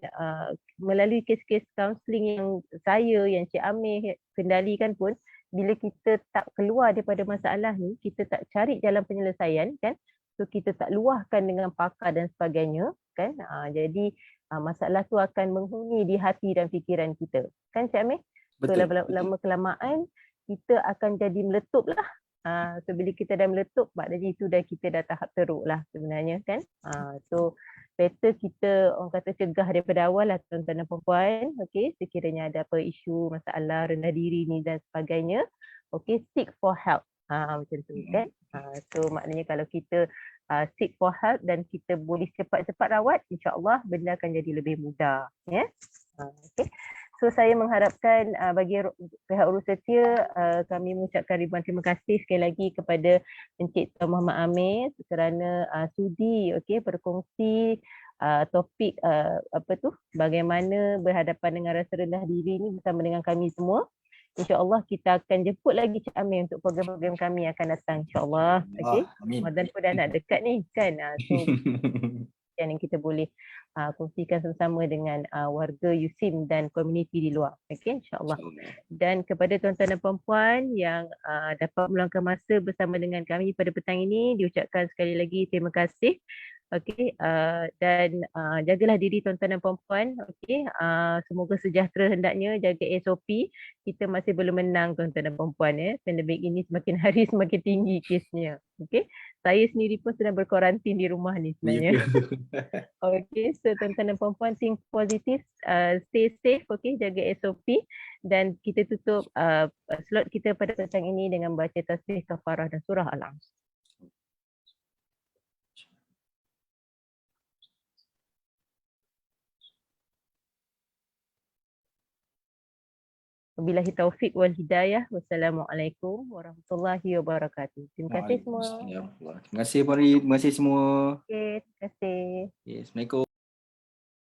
melalui kes-kes kaunseling yang Cik Amir kendalikan pun, bila kita tak keluar daripada masalah ni, kita tak cari jalan penyelesaian kan, so kita tak luahkan dengan pakar dan sebagainya kan, jadi masalah tu akan menghuni di hati dan fikiran kita kan Cik Amir. So lama kelamaan kita akan jadi meletup lah. So bila kita dah meletup, maknanya itu kita dah tahap teruk lah sebenarnya kan. So better kita orang kata cegah daripada awal lah tuan-tuan dan puan-puan. Okey, sekiranya ada apa isu, masalah, rendah diri ni dan sebagainya, okey, seek for help. Macam tu kan. So maknanya kalau kita seek for help dan kita boleh cepat-cepat rawat, insya-Allah benda akan jadi lebih mudah, ya. Okey. So saya mengharapkan bagi pihak urus setia, kami mengucapkan ribuan terima kasih sekali lagi kepada Encik Tuan Muhammad Amir kerana sudi berkongsi topik bagaimana berhadapan dengan rasa rendah diri ni bersama dengan kami semua. InsyaAllah kita akan jemput lagi Cik Amir untuk program-program kami akan datang insyaAllah. Okey. Ramadan pun dah nak dekat ni kan. So yang kita boleh kongsikan sama-sama dengan warga USIM dan komuniti di luar. Okey, insyaAllah. Dan kepada tuan-tuan dan puan-puan yang dapat meluangkan masa bersama dengan kami pada petang ini, diucapkan sekali lagi terima kasih. Okey, dan jagalah diri tuan-tuan dan puan-puan. Okey, semoga sejahtera hendaknya, jaga SOP. Kita masih belum menang tuan-tuan dan puan-puan ya. Pandemik ini semakin hari semakin tinggi kesnya. Okey. Saya sendiri pun sedang berkuarantin di rumah ni sebenarnya. Okey, so tuan-tuan dan puan-puan, think positif, stay safe, okey, jaga SOP dan kita tutup slot kita pada petang ini dengan baca tasbih kafarah dan surah Al-Am. Wabillahi taufik wal hidayah. Wassalamualaikum warahmatullahi wabarakatuh. Terima kasih semua. Terima kasih Puan Ri, terima kasih semua. Okay, terima kasih. Yes, Assalamualaikum.